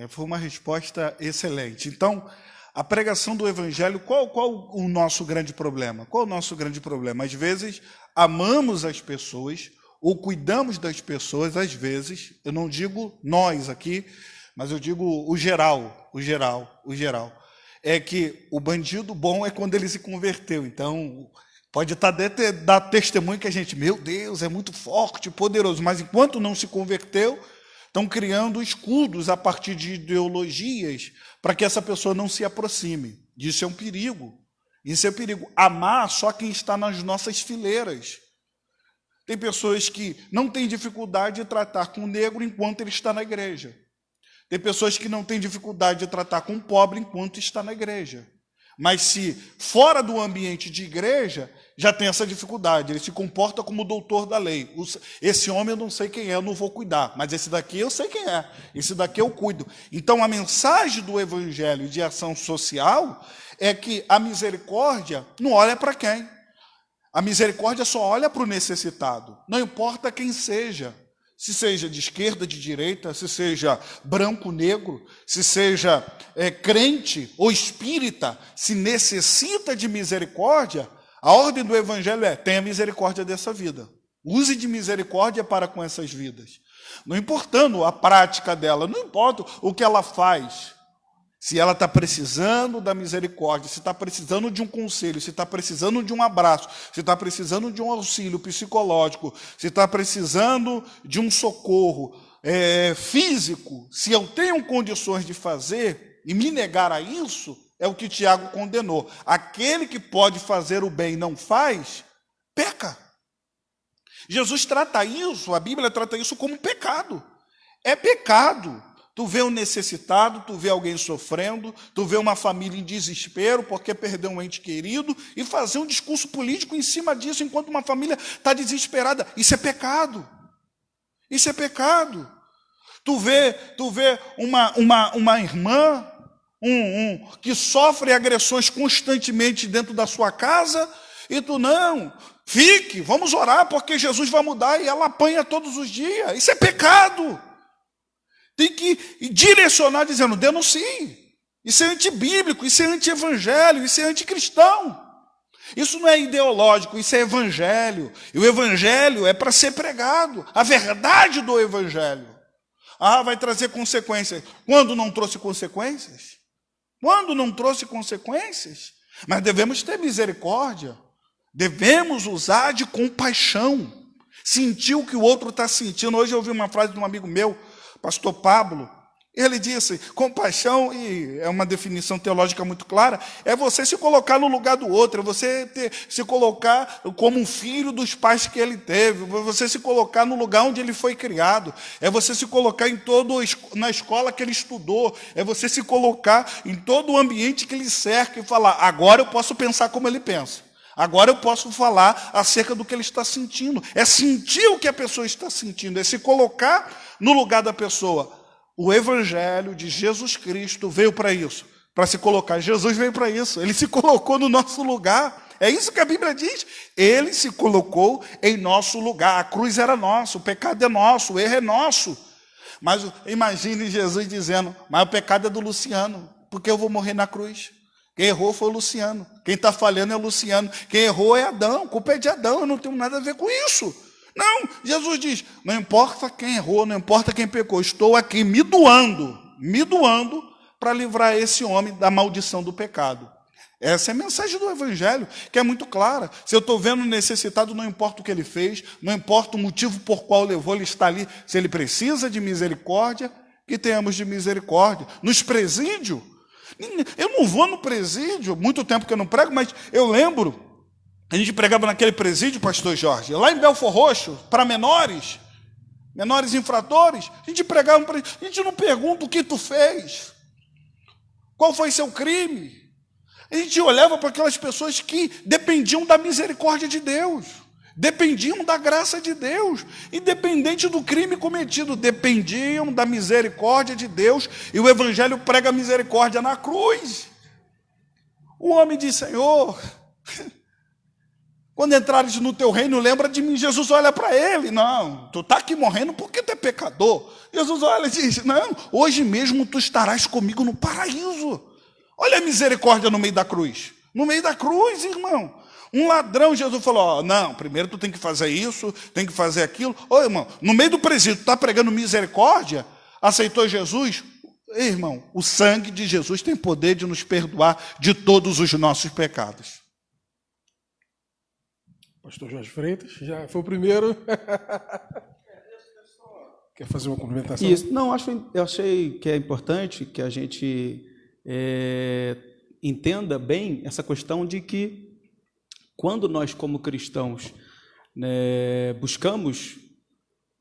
Foi uma resposta excelente. Então, a pregação do Evangelho, qual o nosso grande problema? Qual o nosso grande problema? Às vezes, amamos as pessoas, ou cuidamos das pessoas, às vezes, eu não digo nós aqui, mas eu digo o geral. É que o bandido bom é quando ele se converteu. Então, pode dar testemunho que a gente, meu Deus, é muito forte, poderoso, mas enquanto não se converteu, estão criando escudos a partir de ideologias para que essa pessoa não se aproxime. Isso é um perigo. Isso é um perigo. Amar só quem está nas nossas fileiras. Tem pessoas que não têm dificuldade de tratar com o negro enquanto ele está na igreja. Tem pessoas que não têm dificuldade de tratar com o pobre enquanto está na igreja. Mas se fora do ambiente de igreja, já tem essa dificuldade. Ele se comporta como o doutor da lei. Esse homem eu não sei quem é, eu não vou cuidar. Mas esse daqui eu sei quem é. Esse daqui eu cuido. Então a mensagem do evangelho de ação social é que a misericórdia não olha para quem. A misericórdia só olha para o necessitado. Não importa quem seja. Se seja de esquerda, de direita, se seja branco, negro, se seja crente ou espírita, se necessita de misericórdia, a ordem do evangelho é: tenha misericórdia dessa vida. Use de misericórdia para com essas vidas. Não importando a prática dela, não importa o que ela faz. Se ela está precisando da misericórdia, se está precisando de um conselho, se está precisando de um abraço, se está precisando de um auxílio psicológico, se está precisando de um socorro físico, se eu tenho condições de fazer e me negar a isso, é o que Tiago condenou. Aquele que pode fazer o bem e não faz, peca. Jesus trata isso, a Bíblia trata isso como pecado. É pecado. Tu vê um necessitado, tu vê alguém sofrendo, tu vê uma família em desespero porque perdeu um ente querido e fazer um discurso político em cima disso enquanto uma família está desesperada. Isso é pecado. Isso é pecado. Tu vê uma irmã que sofre agressões constantemente dentro da sua casa e tu não. Fique, vamos orar porque Jesus vai mudar, e ela apanha todos os dias. Isso é pecado. Tem que direcionar dizendo: denuncie. Isso é antibíblico, isso é anti-evangelho, isso é anticristão. Isso não é ideológico, isso é evangelho. E o evangelho é para ser pregado. A verdade do evangelho. Vai trazer consequências. Quando não trouxe consequências? Quando não trouxe consequências? Mas devemos ter misericórdia. Devemos usar de compaixão. Sentir o que o outro está sentindo. Hoje eu ouvi uma frase de um amigo meu, pastor Pablo. Ele disse: compaixão, e é uma definição teológica muito clara, é você se colocar no lugar do outro, é você se colocar como um filho dos pais que ele teve, é você se colocar no lugar onde ele foi criado, é você se colocar na escola que ele estudou, é você se colocar em todo o ambiente que ele cerca e falar: agora eu posso pensar como ele pensa. Agora eu posso falar acerca do que ele está sentindo. É sentir o que a pessoa está sentindo, é se colocar no lugar da pessoa. O evangelho de Jesus Cristo veio para isso, para se colocar. Jesus veio para isso, ele se colocou no nosso lugar. É isso que a Bíblia diz. Ele se colocou em nosso lugar. A cruz era nossa, o pecado é nosso, o erro é nosso. Mas imagine Jesus dizendo: mas o pecado é do Luciano, porque eu vou morrer na cruz. Quem errou foi o Luciano. Quem está falhando é o Luciano. Quem errou é Adão. A culpa é de Adão. Eu não tenho nada a ver com isso. Não. Jesus diz: não importa quem errou, não importa quem pecou. Estou aqui me doando para livrar esse homem da maldição do pecado. Essa é a mensagem do evangelho, que é muito clara. Se eu estou vendo necessitado, não importa o que ele fez, não importa o motivo por qual levou ele estar ali. Se ele precisa de misericórdia, que tenhamos de misericórdia. Nos presídios, eu não vou no presídio, muito tempo que eu não prego, mas eu lembro, a gente pregava naquele presídio, pastor Jorge, lá em Belfor Roxo, para menores infratores, a gente pregava, a gente não pergunta o que tu fez, qual foi seu crime. A gente olhava para aquelas pessoas que dependiam da misericórdia de Deus, dependiam da graça de Deus, independente do crime cometido, dependiam da misericórdia de Deus, e o evangelho prega a misericórdia na cruz. O homem diz: Senhor, quando entrares no teu reino, lembra de mim. Jesus olha para ele: não, tu está aqui morrendo porque tu é pecador. Jesus olha e diz: não, hoje mesmo tu estarás comigo no paraíso. Olha a misericórdia no meio da cruz. No meio da cruz, irmão. Um ladrão, Jesus falou: não, primeiro tu tem que fazer isso, tem que fazer aquilo. Ô, irmão, no meio do presídio, tu está pregando misericórdia? Aceitou Jesus? Irmão, o sangue de Jesus tem poder de nos perdoar de todos os nossos pecados. Pastor Jorge Freitas, já foi o primeiro. Quer fazer uma complementação? Isso. Não, eu achei que é importante que a gente entenda bem essa questão de que quando nós, como cristãos, né, buscamos,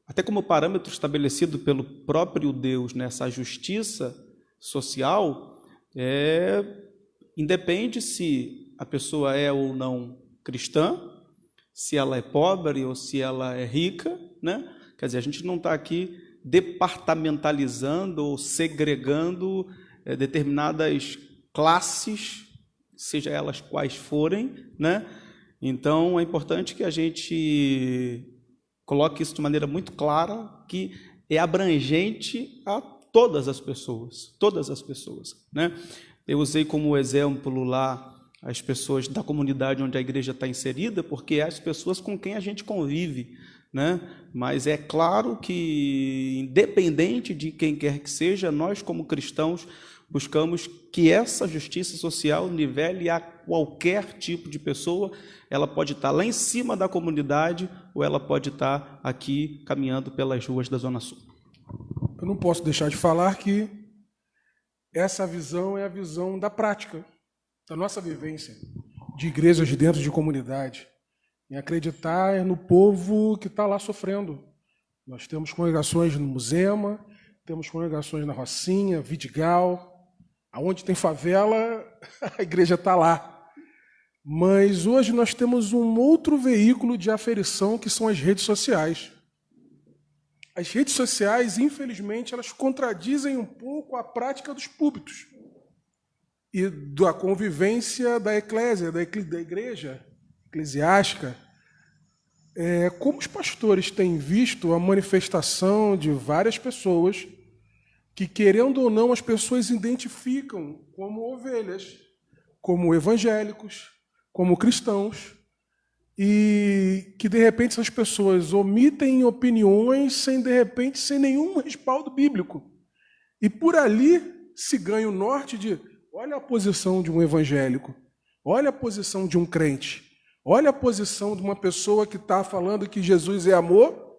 até como parâmetro estabelecido pelo próprio Deus, nessa justiça social, independe se a pessoa é ou não cristã, se ela é pobre ou se ela é rica, né? Quer dizer, a gente não está aqui departamentalizando ou segregando determinadas classes, seja elas quais forem, né? Então, é importante que a gente coloque isso de maneira muito clara, que é abrangente a todas as pessoas, né? Eu usei como exemplo lá as pessoas da comunidade onde a igreja está inserida, porque é as pessoas com quem a gente convive, né? Mas é claro que, independente de quem quer que seja, nós, como cristãos, buscamos que essa justiça social nivele a qualquer tipo de pessoa. Ela pode estar lá em cima da comunidade ou ela pode estar aqui caminhando pelas ruas da Zona Sul. Eu não posso deixar de falar que essa visão é a visão da prática, da nossa vivência, de igrejas dentro de comunidade, em acreditar no povo que está lá sofrendo. Nós temos congregações no Muzema, temos congregações na Rocinha, Vidigal, aonde tem favela, a igreja está lá. Mas hoje nós temos um outro veículo de aferição, que são as redes sociais. As redes sociais, infelizmente, elas contradizem um pouco a prática dos púlpitos e da convivência da eclésia, da igreja eclesiástica. Como os pastores têm visto a manifestação de várias pessoas que, querendo ou não, as pessoas identificam como ovelhas, como evangélicos, como cristãos, e que, de repente, essas pessoas omitem opiniões sem nenhum respaldo bíblico. E por ali se ganha o norte de: olha a posição de um evangélico, olha a posição de um crente, olha a posição de uma pessoa que está falando que Jesus é amor,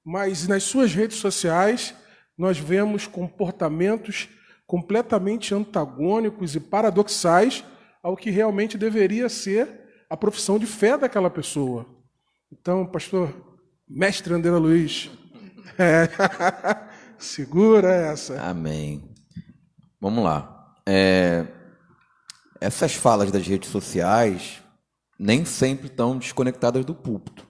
mas nas suas redes sociais nós vemos comportamentos completamente antagônicos e paradoxais ao que realmente deveria ser a profissão de fé daquela pessoa. Então, pastor, mestre André Luiz, segura essa. Amém. Vamos lá. Essas falas das redes sociais nem sempre estão desconectadas do púlpito.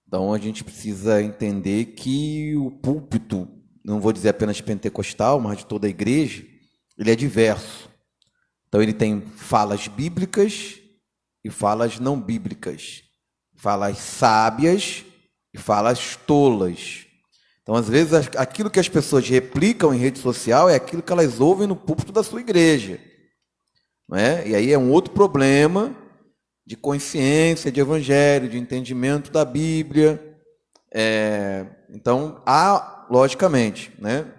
Então, a gente precisa entender que o púlpito, não vou dizer apenas pentecostal, mas de toda a igreja, ele é diverso. Então, ele tem falas bíblicas e falas não bíblicas, falas sábias e falas tolas. Então, às vezes, aquilo que as pessoas replicam em rede social é aquilo que elas ouvem no púlpito da sua igreja. Não é? E aí é um outro problema de consciência, de evangelho, de entendimento da Bíblia. Então, há, logicamente, né?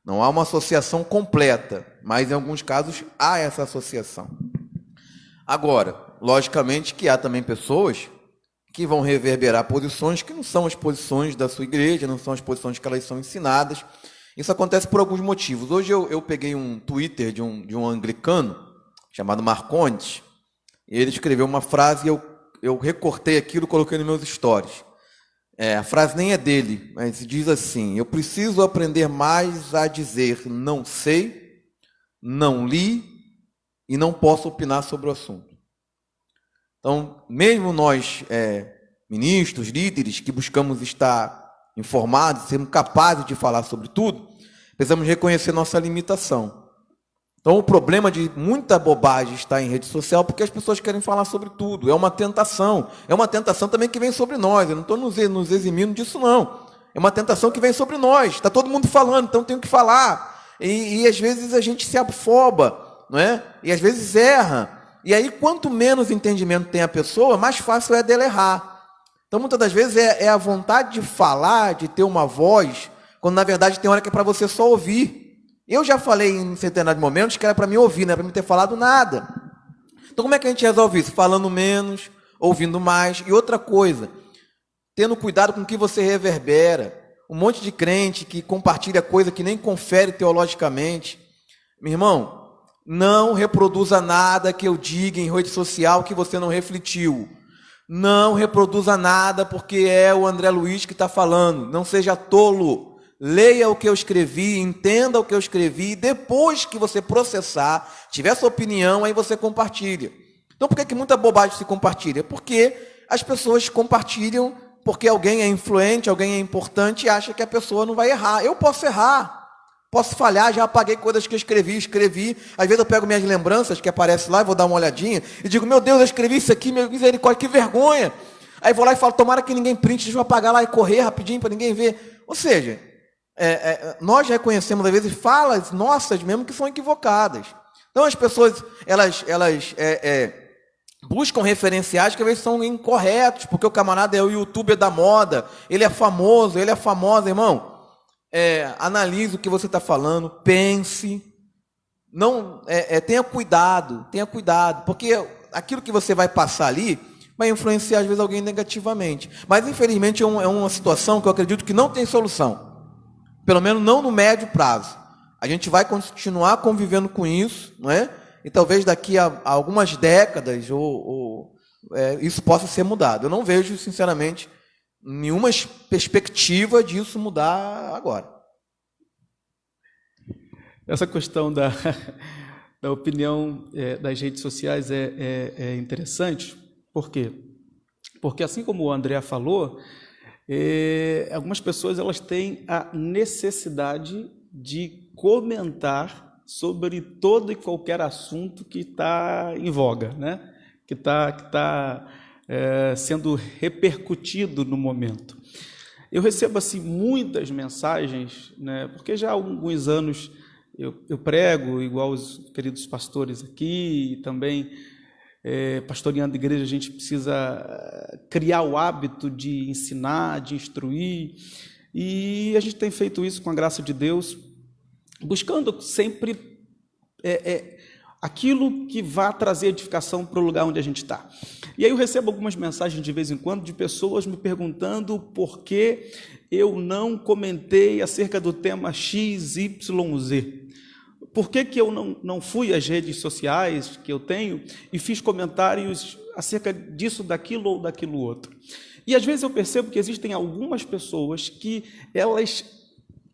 Não há uma associação completa, mas em alguns casos há essa associação. Agora, logicamente que há também pessoas que vão reverberar posições que não são as posições da sua igreja, não são as posições que elas são ensinadas. Isso acontece por alguns motivos. Hoje eu peguei um Twitter de um anglicano chamado Marcondes, e ele escreveu uma frase e eu recortei aquilo e coloquei nos meus stories. A frase nem é dele, mas diz assim: eu preciso aprender mais a dizer não sei, não li e não posso opinar sobre o assunto. Então, mesmo nós, ministros, líderes, que buscamos estar informados, sermos capazes de falar sobre tudo, precisamos reconhecer nossa limitação. Então, o problema de muita bobagem está em rede social porque as pessoas querem falar sobre tudo. É uma tentação. É uma tentação também que vem sobre nós. Eu não estou nos eximindo disso, não. É uma tentação que vem sobre nós. Está todo mundo falando, então tenho que falar. E às vezes a gente se afoba, não é? E às vezes erra. E aí, quanto menos entendimento tem a pessoa, mais fácil é dela errar. Então, muitas das vezes é a vontade de falar, de ter uma voz, quando na verdade tem hora que é para você só ouvir. Eu já falei em centenários de momentos que era para mim ouvir, não era para mim ter falado nada. Então, como é que a gente resolve isso? Falando menos, ouvindo mais. E outra coisa, tendo cuidado com o que você reverbera. Um monte de crente que compartilha coisa que nem confere teologicamente. Meu irmão, Não reproduza nada que eu diga em rede social que você não refletiu. Não reproduza nada porque é o André Luiz que está falando. Não seja tolo. Leia o que eu escrevi, entenda o que eu escrevi, e depois que você processar, tiver sua opinião, aí você compartilha. Então, por que muita bobagem se compartilha? Porque as pessoas compartilham porque alguém é influente, alguém é importante e acha que a pessoa não vai errar. Eu posso errar, posso falhar, já apaguei coisas que eu escrevi. Às vezes eu pego minhas lembranças que aparecem lá, vou dar uma olhadinha e digo, meu Deus, eu escrevi isso aqui, meu misericórdia, que vergonha. Aí vou lá e falo, tomara que ninguém printe, deixa eu apagar lá e correr rapidinho para ninguém ver. Ou seja, nós reconhecemos às vezes falas nossas mesmo que são equivocadas. Então as pessoas, elas buscam referenciais que às vezes são incorretos, porque o camarada é o youtuber da moda, ele é famoso, ele é famosa, irmão. Analise o que você está falando, pense, não, tenha cuidado, porque aquilo que você vai passar ali vai influenciar às vezes alguém negativamente. Mas infelizmente é uma situação que eu acredito que não tem solução, pelo menos não no médio prazo. A gente vai continuar convivendo com isso, não é? E talvez daqui a algumas décadas isso possa ser mudado. Eu não vejo, sinceramente, nenhuma perspectiva disso mudar agora. Essa questão da opinião das redes sociais é interessante. Por quê? Porque, assim como o André falou, algumas pessoas elas têm a necessidade de comentar sobre todo e qualquer assunto que está em voga, né? que está sendo repercutido no momento. Eu recebo assim muitas mensagens, né? Porque já há alguns anos eu prego, igual os queridos pastores aqui, e também pastoreando a igreja, a gente precisa criar o hábito de ensinar, de instruir, e a gente tem feito isso com a graça de Deus, buscando sempre aquilo que vai trazer edificação para o lugar onde a gente está. E aí eu recebo algumas mensagens de vez em quando de pessoas me perguntando por que eu não comentei acerca do tema XYZ. Por que eu não fui às redes sociais que eu tenho e fiz comentários acerca disso, daquilo ou daquilo outro? E às vezes eu percebo que existem algumas pessoas que elas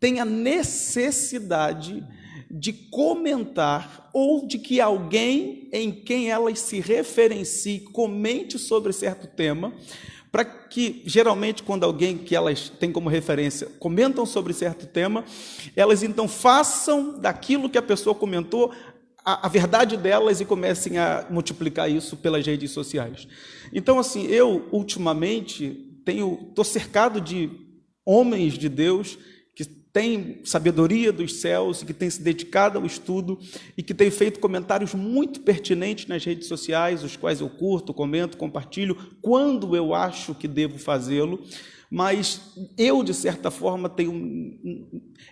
têm a necessidade de comentar ou de que alguém em quem elas se referenciem comente sobre certo tema, para que, geralmente, quando alguém que elas têm como referência comentam sobre certo tema, elas então façam daquilo que a pessoa comentou a verdade delas e comecem a multiplicar isso pelas redes sociais. Então, assim, eu, ultimamente, estou cercado de homens de Deus que têm sabedoria dos céus, que têm se dedicado ao estudo e que têm feito comentários muito pertinentes nas redes sociais, os quais eu curto, comento, compartilho, quando eu acho que devo fazê-lo, mas eu, de certa forma,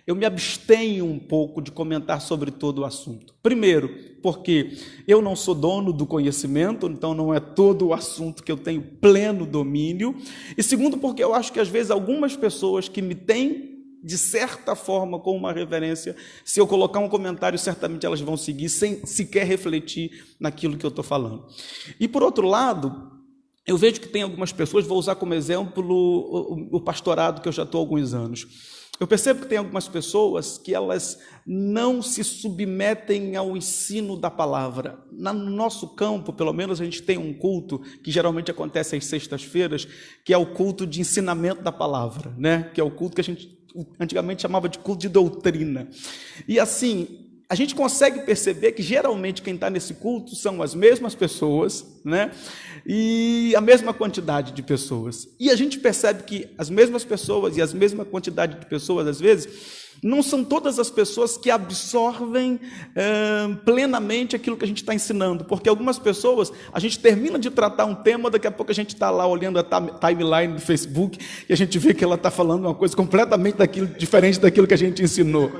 eu me abstenho um pouco de comentar sobre todo o assunto. Primeiro, porque eu não sou dono do conhecimento, então não é todo o assunto que eu tenho pleno domínio, e segundo, porque eu acho que às vezes algumas pessoas que me têm de certa forma, com uma reverência, se eu colocar um comentário, certamente elas vão seguir, sem sequer refletir naquilo que eu estou falando. E, por outro lado, eu vejo que tem algumas pessoas, vou usar como exemplo o pastorado que eu já estou há alguns anos. Eu percebo que tem algumas pessoas que elas não se submetem ao ensino da palavra. No nosso campo, pelo menos, a gente tem um culto que geralmente acontece às sextas-feiras, que é o culto de ensinamento da palavra, né? Que é o culto que a gente antigamente chamava de culto de doutrina. E assim, a gente consegue perceber que geralmente quem está nesse culto são as mesmas pessoas, né? E a mesma quantidade de pessoas. E a gente percebe que as mesmas pessoas e a mesma quantidade de pessoas, às vezes, não são todas as pessoas que absorvem plenamente aquilo que a gente está ensinando, porque algumas pessoas, a gente termina de tratar um tema, daqui a pouco a gente está lá olhando a timeline do Facebook e a gente vê que ela está falando uma coisa completamente diferente daquilo que a gente ensinou.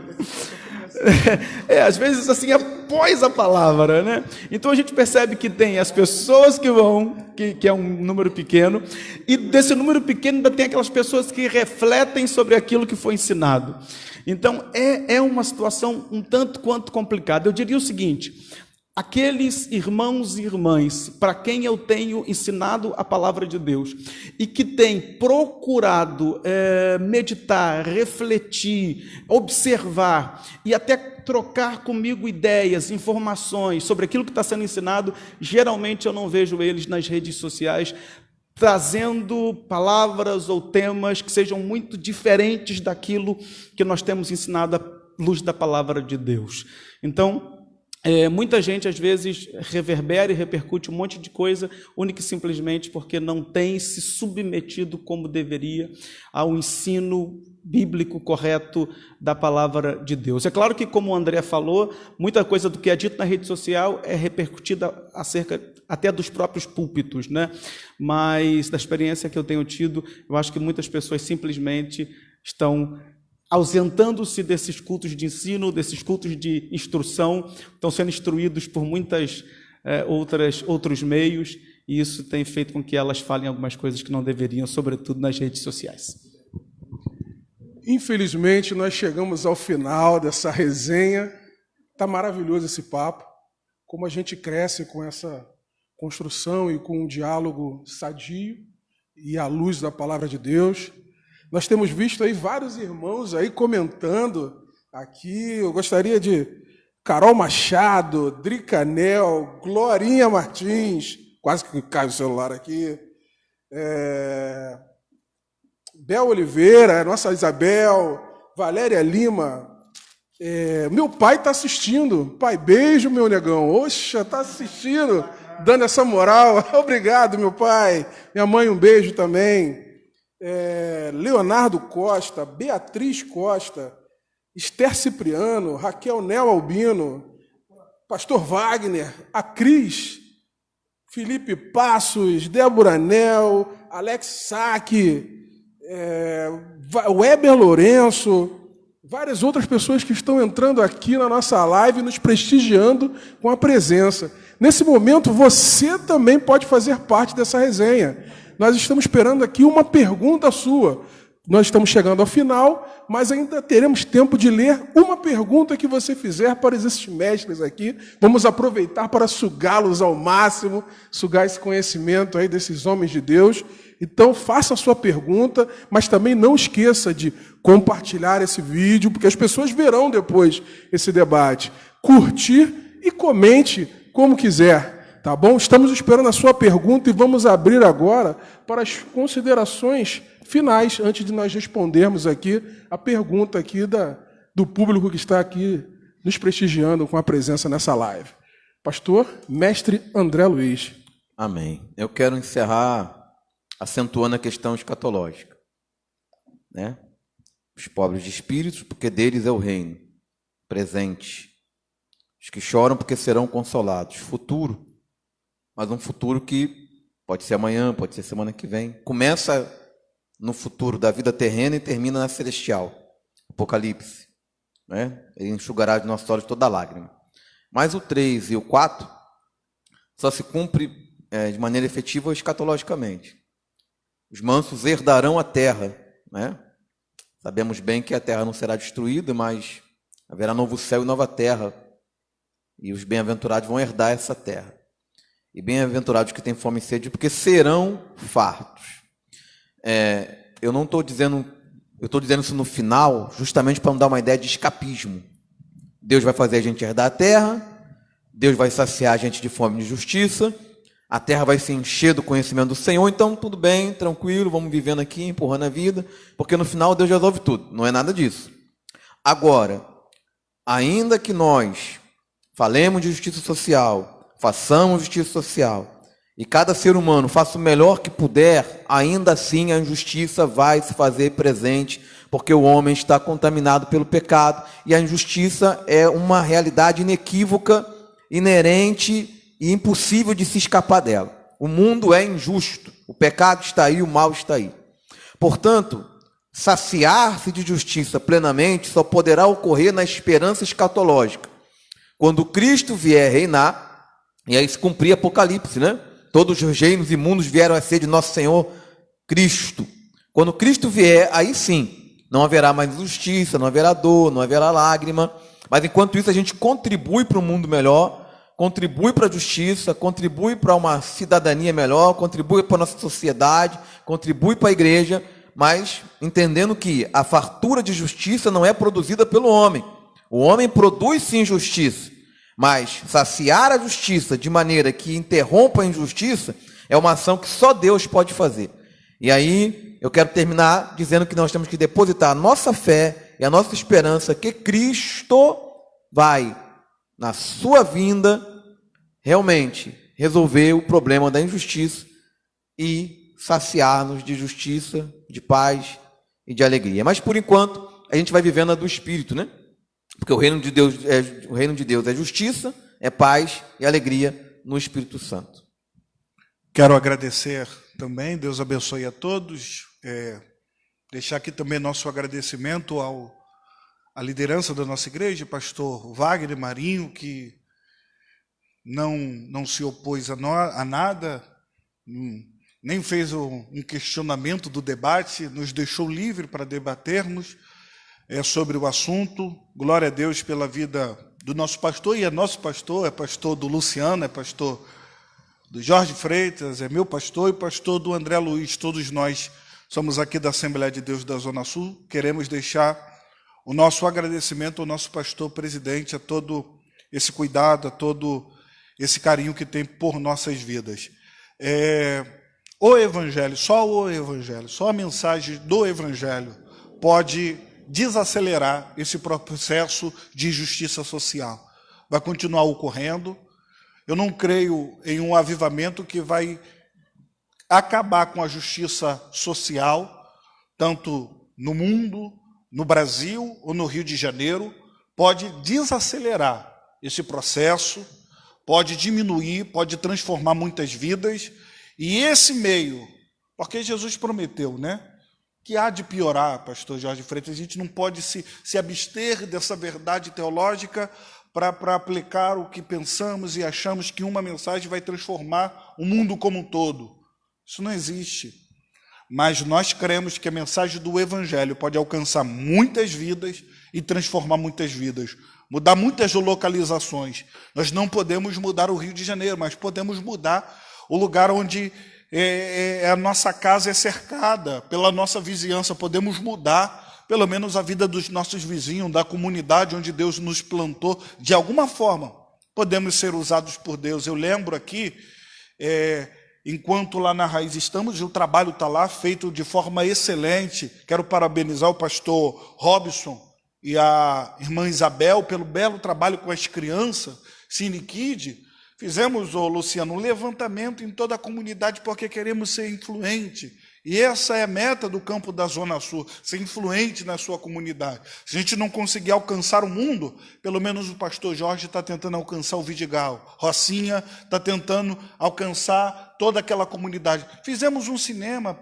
Às vezes assim, após a palavra, né? Então a gente percebe que tem as pessoas que vão, que é um número pequeno, e desse número pequeno ainda tem aquelas pessoas que refletem sobre aquilo que foi ensinado. Então é uma situação um tanto quanto complicada. Eu diria o seguinte: aqueles irmãos e irmãs para quem eu tenho ensinado a palavra de Deus e que têm procurado meditar, refletir, observar e até trocar comigo ideias, informações sobre aquilo que está sendo ensinado, geralmente eu não vejo eles nas redes sociais trazendo palavras ou temas que sejam muito diferentes daquilo que nós temos ensinado à luz da palavra de Deus. Então, muita gente às vezes reverbera e repercute um monte de coisa única e simplesmente porque não tem se submetido como deveria ao ensino bíblico correto da palavra de Deus. É claro que, como o André falou, muita coisa do que é dito na rede social é repercutida acerca até dos próprios púlpitos, né? Mas da experiência que eu tenho tido, eu acho que muitas pessoas simplesmente estão ausentando-se desses cultos de ensino, desses cultos de instrução, estão sendo instruídos por muitas outros meios, e isso tem feito com que elas falem algumas coisas que não deveriam, sobretudo nas redes sociais. Infelizmente, nós chegamos ao final dessa resenha. Está maravilhoso esse papo, como a gente cresce com essa construção e com um diálogo sadio e à luz da palavra de Deus. Nós temos visto aí vários irmãos aí comentando aqui. Eu gostaria de Carol Machado, Dricanel, Glorinha Martins, quase que cai o celular aqui, Bel Oliveira, nossa Isabel, Valéria Lima. Meu pai está assistindo. Pai, beijo, meu negão. Oxa, está assistindo, dando essa moral. Obrigado, meu pai. Minha mãe, um beijo também. Leonardo Costa, Beatriz Costa, Esther Cipriano, Raquel Nel Albino, Pastor Wagner, a Cris, Felipe Passos, Débora Nel, Alex Saque, Weber Lourenço, várias outras pessoas que estão entrando aqui na nossa live, nos prestigiando com a presença. Nesse momento, você também pode fazer parte dessa resenha. Nós estamos esperando aqui uma pergunta sua. Nós estamos chegando ao final, mas ainda teremos tempo de ler uma pergunta que você fizer para esses mestres aqui. Vamos aproveitar para sugá-los ao máximo, sugar esse conhecimento aí desses homens de Deus. Então, faça a sua pergunta, mas também não esqueça de compartilhar esse vídeo, porque as pessoas verão depois esse debate. Curtir e comente como quiser. Tá bom? Estamos esperando a sua pergunta e vamos abrir agora para as considerações finais, antes de nós respondermos aqui a pergunta aqui do público que está aqui nos prestigiando com a presença nessa live. Pastor, mestre André Luiz. Amém. Eu quero encerrar acentuando a questão escatológica, né? Os pobres de espírito, porque deles é o reino presente. Os que choram, porque serão consolados. Futuro, mas um futuro que pode ser amanhã, pode ser semana que vem. Começa no futuro da vida terrena e termina na celestial. Apocalipse, né? Ele enxugará de nossos olhos toda lágrima. Mas o 3 e o 4 só se cumpre de maneira efetiva escatologicamente. Os mansos herdarão a terra, né? Sabemos bem que a terra não será destruída, mas haverá novo céu e nova terra. E os bem-aventurados vão herdar essa terra. E bem-aventurados que têm fome e sede, porque serão fartos. Eu não estou dizendo, eu estou dizendo isso no final, justamente para não dar uma ideia de escapismo. Deus vai fazer a gente herdar a terra, Deus vai saciar a gente de fome e de justiça, a terra vai se encher do conhecimento do Senhor, então tudo bem, tranquilo, vamos vivendo aqui, empurrando a vida, porque no final Deus resolve tudo, não é nada disso. Agora, ainda que nós falemos de justiça social, façamos justiça social, e cada ser humano faça o melhor que puder, ainda assim a injustiça vai se fazer presente, porque o homem está contaminado pelo pecado, e a injustiça é uma realidade inequívoca, inerente e impossível de se escapar dela. O mundo é injusto, o pecado está aí, o mal está aí. Portanto, saciar-se de justiça plenamente só poderá ocorrer na esperança escatológica, quando Cristo vier reinar, e aí se cumprir Apocalipse, né? Todos os reinos imundos vieram a ser de nosso Senhor Cristo. Quando Cristo vier, aí sim, não haverá mais injustiça, não haverá dor, não haverá lágrima. Mas enquanto isso, a gente contribui para um mundo melhor, contribui para a justiça, contribui para uma cidadania melhor, contribui para a nossa sociedade, contribui para a igreja, mas entendendo que a fartura de justiça não é produzida pelo homem. O homem produz sim justiça, mas saciar a justiça de maneira que interrompa a injustiça é uma ação que só Deus pode fazer. E aí eu quero terminar dizendo que nós temos que depositar a nossa fé e a nossa esperança que Cristo vai, na sua vinda, realmente resolver o problema da injustiça e saciar-nos de justiça, de paz e de alegria. Mas por enquanto a gente vai vivendo a do Espírito, né? Porque o reino de Deus é justiça, é paz e alegria no Espírito Santo. Quero agradecer também, Deus abençoe a todos, deixar aqui também nosso agradecimento à liderança da nossa igreja, pastor Wagner Marinho, que não se opôs a nada, nem fez um questionamento do debate, nos deixou livre para debatermos sobre o assunto. Glória a Deus pela vida do nosso pastor, e é nosso pastor, é pastor do Luciano, é pastor do Jorge Freitas, é meu pastor e pastor do André Luiz. Todos nós somos aqui da Assembleia de Deus da Zona Sul. Queremos deixar o nosso agradecimento ao nosso pastor presidente, a todo esse cuidado, a todo esse carinho que tem por nossas vidas. O Evangelho, só a mensagem do Evangelho pode desacelerar esse processo de justiça social. Vai continuar ocorrendo. Eu não creio em um avivamento que vai acabar com a justiça social, tanto no mundo, no Brasil ou no Rio de Janeiro. Pode desacelerar esse processo, pode diminuir, pode transformar muitas vidas. E esse meio, porque Jesus prometeu, né? Que há de piorar, pastor Jorge Freitas, a gente não pode se abster dessa verdade teológica para aplicar o que pensamos e achamos que uma mensagem vai transformar o mundo como um todo. Isso não existe. Mas nós cremos que a mensagem do Evangelho pode alcançar muitas vidas e transformar muitas vidas, mudar muitas localizações. Nós não podemos mudar o Rio de Janeiro, mas podemos mudar o lugar onde a nossa casa é cercada pela nossa vizinhança. Podemos mudar pelo menos a vida dos nossos vizinhos, da comunidade onde Deus nos plantou. De alguma forma, podemos ser usados por Deus. Eu lembro aqui, enquanto lá na Raiz estamos, o trabalho está lá, feito de forma excelente. Quero parabenizar o pastor Robson e a irmã Isabel pelo belo trabalho com as crianças, Cine Kid. Fizemos, Luciano, um levantamento em toda a comunidade porque queremos ser influente. E essa é a meta do campo da Zona Sul, ser influente na sua comunidade. Se a gente não conseguir alcançar o mundo, pelo menos o pastor Jorge está tentando alcançar o Vidigal. Rocinha está tentando alcançar toda aquela comunidade. Fizemos um cinema,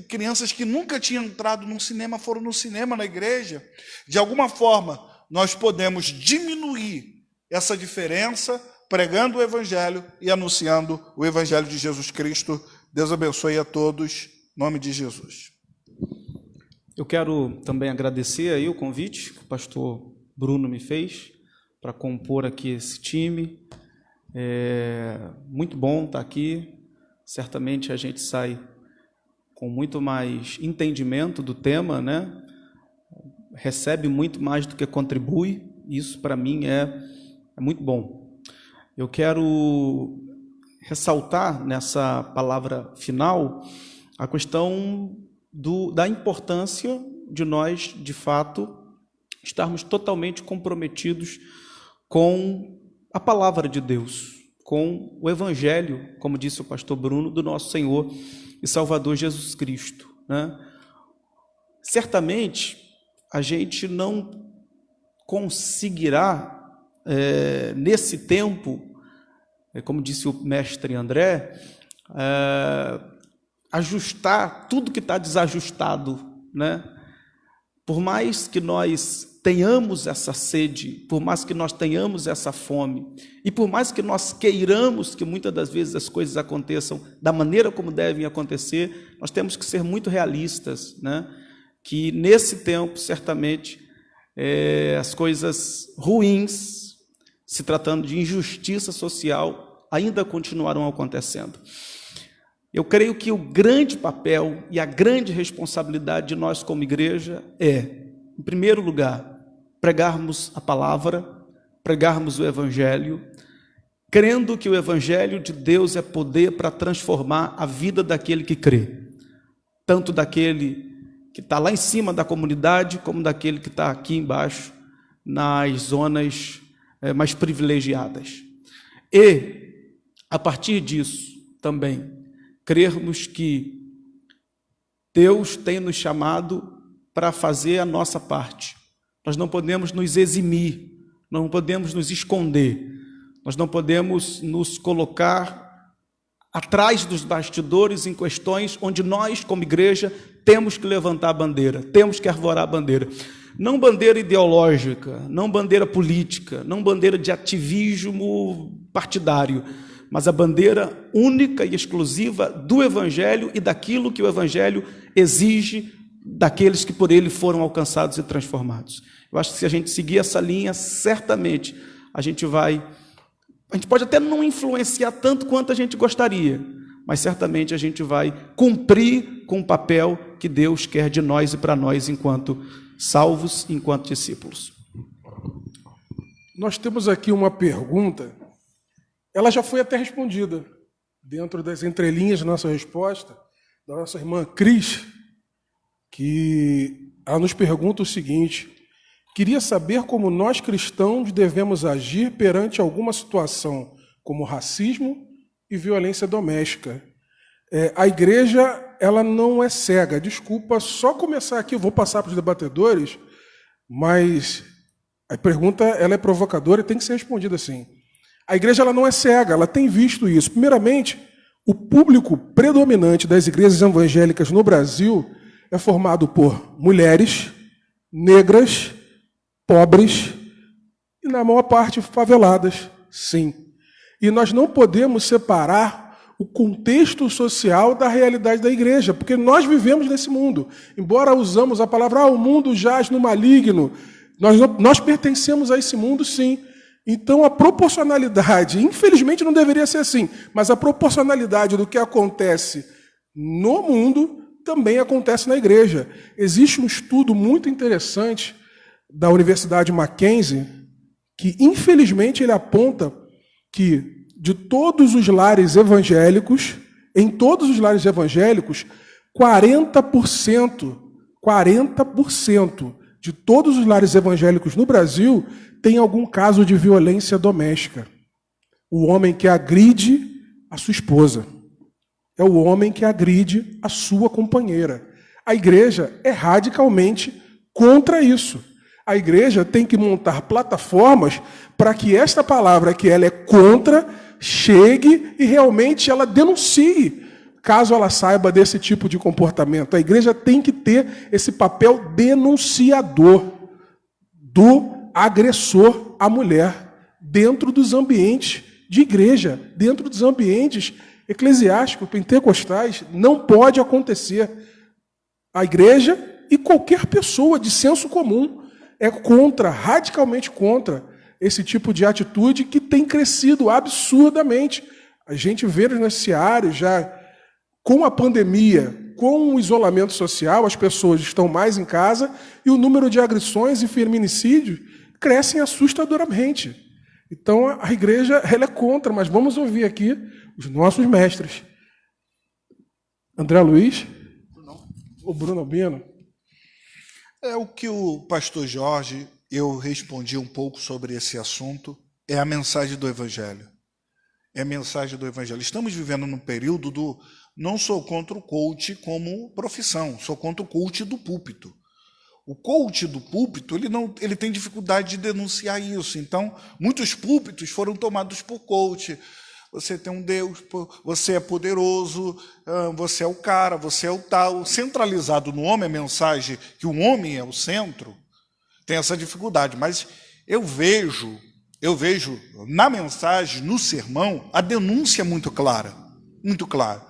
crianças que nunca tinham entrado num cinema, foram no cinema na igreja. De alguma forma, nós podemos diminuir essa diferença pregando o Evangelho e anunciando o Evangelho de Jesus Cristo. Deus abençoe a todos, em nome de Jesus. Eu quero também agradecer aí o convite que o pastor Bruno me fez para compor aqui esse time. É muito bom estar aqui. Certamente a gente sai com muito mais entendimento do tema, né? Recebe muito mais do que contribui. Isso, para mim, é muito bom. Eu quero ressaltar nessa palavra final a questão da importância de nós, de fato, estarmos totalmente comprometidos com a palavra de Deus, com o Evangelho, como disse o pastor Bruno, do nosso Senhor e Salvador Jesus Cristo, né? Certamente, a gente não conseguirá, nesse tempo, como disse o mestre André, ajustar tudo que está desajustado, né? Por mais que nós tenhamos essa sede, por mais que nós tenhamos essa fome, e por mais que nós queiramos que muitas das vezes as coisas aconteçam da maneira como devem acontecer, nós temos que ser muito realistas, né? Que nesse tempo, certamente, as coisas ruins, se tratando de injustiça social, ainda continuarão acontecendo. Eu creio que o grande papel e a grande responsabilidade de nós como igreja é, em primeiro lugar, pregarmos a palavra, pregarmos o evangelho, crendo que o evangelho de Deus é poder para transformar a vida daquele que crê, tanto daquele que está lá em cima da comunidade, como daquele que está aqui embaixo, nas zonas mais privilegiadas. E, a partir disso, também, crermos que Deus tem nos chamado para fazer a nossa parte. Nós não podemos nos eximir, não podemos nos esconder, nós não podemos nos colocar atrás dos bastidores em questões onde nós, como igreja, temos que levantar a bandeira, temos que arvorar a bandeira. Não bandeira ideológica, não bandeira política, não bandeira de ativismo partidário, mas a bandeira única e exclusiva do Evangelho e daquilo que o Evangelho exige daqueles que por ele foram alcançados e transformados. Eu acho que se a gente seguir essa linha, certamente a gente pode até não influenciar tanto quanto a gente gostaria, mas certamente a gente vai cumprir com o papel que Deus quer de nós e para nós enquanto salvos, enquanto discípulos. Nós temos aqui uma pergunta, ela já foi até respondida, dentro das entrelinhas da nossa resposta, da nossa irmã Cris, que ela nos pergunta o seguinte: queria saber como nós cristãos devemos agir perante alguma situação como racismo e violência doméstica. A igreja, ela não é cega. Desculpa, só começar aqui, eu vou passar para os debatedores, mas a pergunta ela é provocadora e tem que ser respondida assim. A igreja ela não é cega, ela tem visto isso. Primeiramente, o público predominante das igrejas evangélicas no Brasil é formado por mulheres, negras, pobres e, na maior parte, faveladas, sim. E nós não podemos separar o contexto social da realidade da igreja, porque nós vivemos nesse mundo. Embora usamos a palavra, o mundo jaz no maligno, nós pertencemos a esse mundo, sim. Então, a proporcionalidade, infelizmente não deveria ser assim, mas a proporcionalidade do que acontece no mundo também acontece na igreja. Existe um estudo muito interessante da Universidade Mackenzie, que infelizmente ele aponta que de todos os lares evangélicos, em todos os lares evangélicos, 40% de todos os lares evangélicos no Brasil tem algum caso de violência doméstica. O homem que agride a sua esposa. É o homem que agride a sua companheira. A igreja é radicalmente contra isso. A igreja tem que montar plataformas para que esta palavra que ela é contra chegue e realmente ela denuncie, caso ela saiba desse tipo de comportamento. A igreja tem que ter esse papel denunciador do agressor à mulher dentro dos ambientes de igreja, dentro dos ambientes eclesiásticos, pentecostais. Não pode acontecer. A igreja e qualquer pessoa de senso comum é contra, radicalmente contra, esse tipo de atitude que tem crescido absurdamente. A gente vê nos noticiários já, com a pandemia, com o isolamento social, as pessoas estão mais em casa e o número de agressões e feminicídios crescem assustadoramente. Então, a igreja ela é contra, mas vamos ouvir aqui os nossos mestres. André Luiz? O Bruno Albino? É o que o pastor Jorge, eu respondi um pouco sobre esse assunto, é a mensagem do Evangelho. É a mensagem do Evangelho. Estamos vivendo num período do... Não sou contra o coach como profissão, sou contra o coach do púlpito. O coach do púlpito, ele tem dificuldade de denunciar isso. Então, muitos púlpitos foram tomados por coach. Você tem um Deus, você é poderoso, você é o cara, você é o tal. Centralizado no homem a mensagem que o homem é o centro, tem essa dificuldade, mas eu vejo na mensagem, no sermão, a denúncia muito clara, muito clara.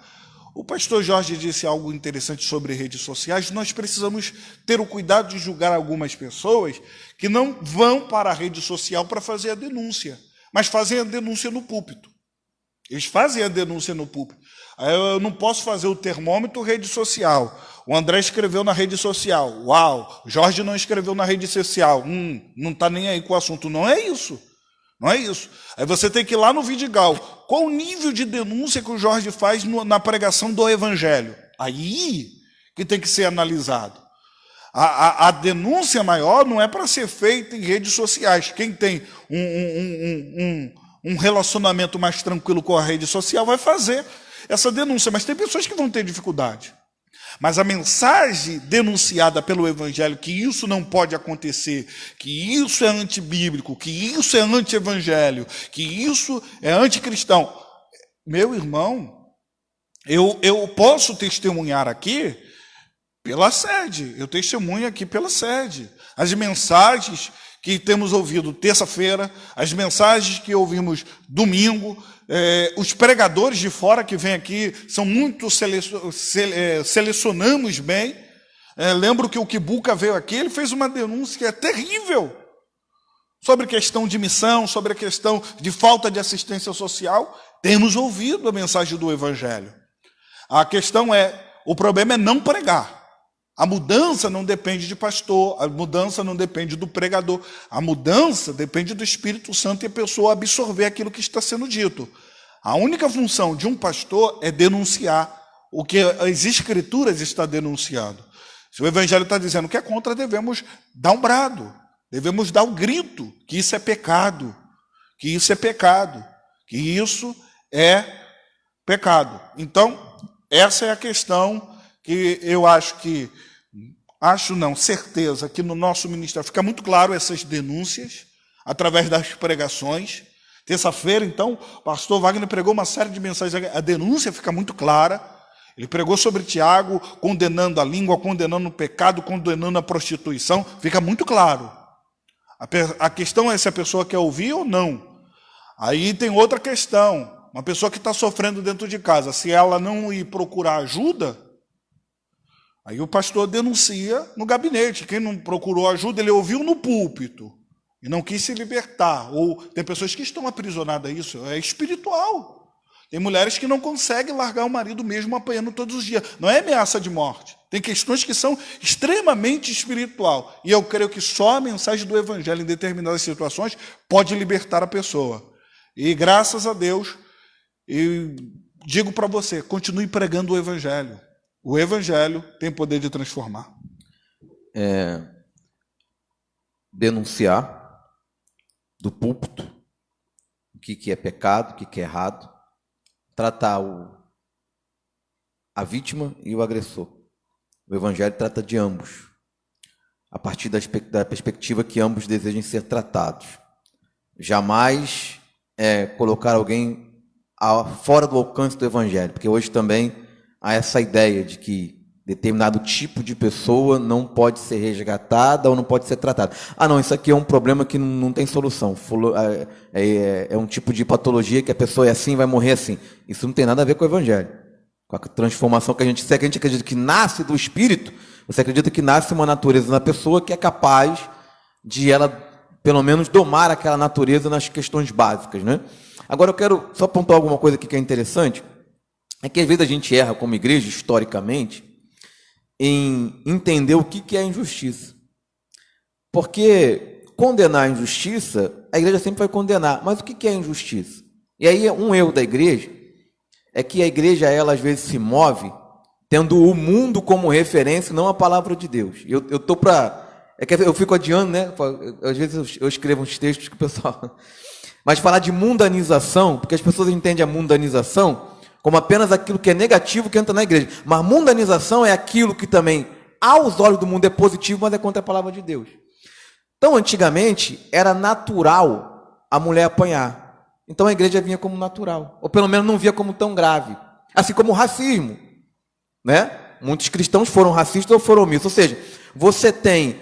O pastor Jorge disse algo interessante sobre redes sociais. Nós precisamos ter o cuidado de julgar algumas pessoas que não vão para a rede social para fazer a denúncia, mas fazem a denúncia no púlpito. Eles fazem a denúncia no púlpito. Eu não posso fazer o termômetro rede social. O André escreveu na rede social. Uau, Jorge não escreveu na rede social. Não está nem aí com o assunto. Não é isso. Não é isso. Aí você tem que ir lá no Vidigal. Qual o nível de denúncia que o Jorge faz na pregação do Evangelho? Aí que tem que ser analisado. A denúncia maior não é para ser feita em redes sociais. Quem tem um relacionamento mais tranquilo com a rede social vai fazer essa denúncia. Mas tem pessoas que vão ter dificuldade. Mas a mensagem denunciada pelo Evangelho, que isso não pode acontecer, que isso é antibíblico, que isso é anti-evangelho, que isso é anticristão. Meu irmão, eu posso testemunhar aqui pela sede, eu testemunho aqui pela sede. As mensagens que temos ouvido terça-feira, as mensagens que ouvimos domingo, os pregadores de fora que vêm aqui são muito selecionamos bem. Lembro que o Kibuca veio aqui, ele fez uma denúncia que é terrível sobre questão de missão, sobre a questão de falta de assistência social. Temos ouvido a mensagem do Evangelho. A questão o problema é não pregar. A mudança não depende de pastor, a mudança não depende do pregador, a mudança depende do Espírito Santo e a pessoa absorver aquilo que está sendo dito. A única função de um pastor é denunciar o que as Escrituras estão denunciando. Se o Evangelho está dizendo que é contra, devemos dar um brado, devemos dar um grito, que isso é pecado, que isso é pecado, que isso é pecado. Então, essa é a questão que eu certeza que no nosso ministério fica muito claro essas denúncias, através das pregações. Terça-feira, então, o pastor Wagner pregou uma série de mensagens, a denúncia fica muito clara. Ele pregou sobre Tiago, condenando a língua, condenando o pecado, condenando a prostituição, fica muito claro. A questão é se a pessoa quer ouvir ou não. Aí tem outra questão, uma pessoa que está sofrendo dentro de casa, se ela não ir procurar ajuda, aí o pastor denuncia no gabinete. Quem não procurou ajuda, ele ouviu no púlpito e não quis se libertar. Ou tem pessoas que estão aprisionadas a isso, é espiritual. Tem mulheres que não conseguem largar o marido mesmo apanhando todos os dias. Não é ameaça de morte. Tem questões que são extremamente espiritual. E eu creio que só a mensagem do Evangelho em determinadas situações pode libertar a pessoa. E graças a Deus, eu digo para você, continue pregando o Evangelho. O Evangelho tem poder de transformar. Denunciar do púlpito o que é pecado, o que é errado, tratar a vítima e o agressor. O Evangelho trata de ambos, a partir da perspectiva que ambos desejem ser tratados. Jamais colocar alguém fora do alcance do Evangelho, porque hoje também há essa ideia de que determinado tipo de pessoa não pode ser resgatada ou não pode ser tratada. Não, isso aqui é um problema que não tem solução. É um tipo de patologia que a pessoa é assim, vai morrer assim. Isso não tem nada a ver com o Evangelho. Com a transformação que a gente acredita que nasce do Espírito, você acredita que nasce uma natureza na pessoa que é capaz de ela, pelo menos, domar aquela natureza nas questões básicas, né? Agora eu quero só apontar alguma coisa aqui que é interessante. É que às vezes a gente erra como igreja, historicamente, em entender o que é injustiça. Porque condenar a injustiça, a igreja sempre vai condenar. Mas o que é injustiça? E aí um erro da igreja é que a igreja, ela às vezes se move tendo o mundo como referência, não a palavra de Deus. Eu tô para... É que eu fico adiando, né? Às vezes eu escrevo uns textos que o pessoal... Mas falar de mundanização, porque as pessoas entendem a mundanização como apenas aquilo que é negativo que entra na igreja. Mas mundanização é aquilo que também, aos olhos do mundo, é positivo, mas é contra a palavra de Deus. Então, antigamente, era natural a mulher apanhar. Então, a igreja vinha como natural. Ou, pelo menos, não via como tão grave. Assim como o racismo, né? Muitos cristãos foram racistas ou foram omissos. Ou seja, você tem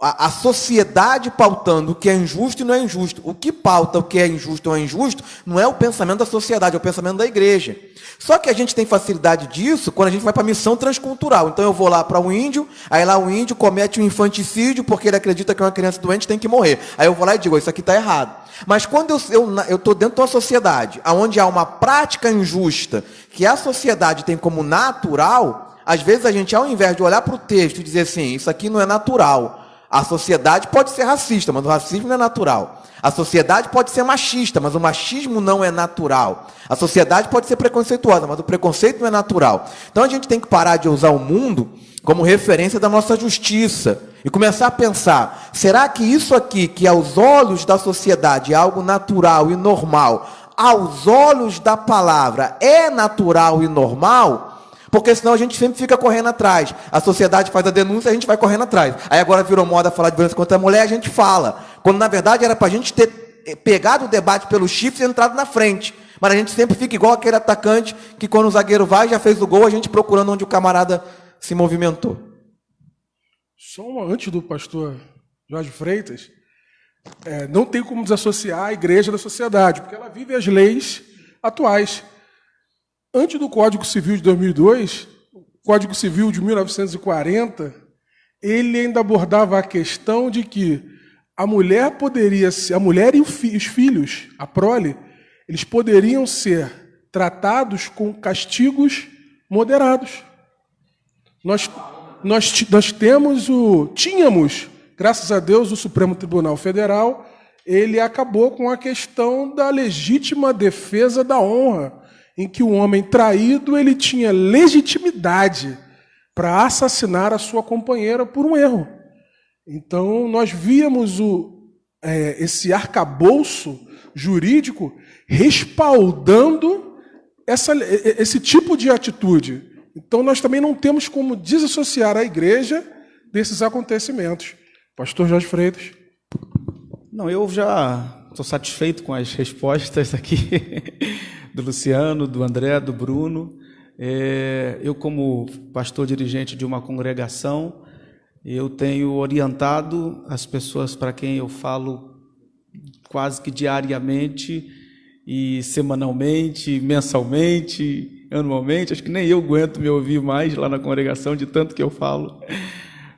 a sociedade pautando o que é injusto e não é injusto. O que pauta o que é injusto ou é injusto não é o pensamento da sociedade, é o pensamento da igreja. Só que a gente tem facilidade disso quando a gente vai para a missão transcultural. Então eu vou lá para um índio, aí lá o índio comete um infanticídio porque ele acredita que uma criança doente tem que morrer. Aí eu vou lá e digo, isso aqui está errado. Mas quando eu estou dentro de uma sociedade onde há uma prática injusta que a sociedade tem como natural, às vezes a gente, ao invés de olhar para o texto e dizer assim, isso aqui não é natural, a sociedade pode ser racista, mas o racismo não é natural. A sociedade pode ser machista, mas o machismo não é natural. A sociedade pode ser preconceituosa, mas o preconceito não é natural. Então a gente tem que parar de usar o mundo como referência da nossa justiça e começar a pensar, será que isso aqui, que aos olhos da sociedade é algo natural e normal, aos olhos da palavra é natural e normal? Porque senão a gente sempre fica correndo atrás. A sociedade faz a denúncia, a gente vai correndo atrás. Aí agora virou moda falar de violência contra a mulher, a gente fala. Quando na verdade era para a gente ter pegado o debate pelos chifres e entrado na frente. Mas a gente sempre fica igual aquele atacante que quando o zagueiro vai, já fez o gol, a gente procurando onde o camarada se movimentou. Antes do pastor Jorge Freitas, não tem como desassociar a igreja da sociedade, porque ela vive as leis atuais. Antes do Código Civil de 2002, o Código Civil de 1940, ele ainda abordava a questão de que a mulher e os filhos, a prole, eles poderiam ser tratados com castigos moderados. Nós tínhamos, graças a Deus, o Supremo Tribunal Federal, ele acabou com a questão da legítima defesa da honra, em que o homem traído ele tinha legitimidade para assassinar a sua companheira por um erro. Então, nós víamos esse arcabouço jurídico respaldando esse tipo de atitude. Então, nós também não temos como desassociar a igreja desses acontecimentos. Pastor Jorge Freitas. Não, eu já estou satisfeito com as respostas aqui do Luciano, do André, do Bruno. Eu, como pastor dirigente de uma congregação, eu tenho orientado as pessoas para quem eu falo quase que diariamente e semanalmente, mensalmente, anualmente. Acho que nem eu aguento me ouvir mais lá na congregação de tanto que eu falo.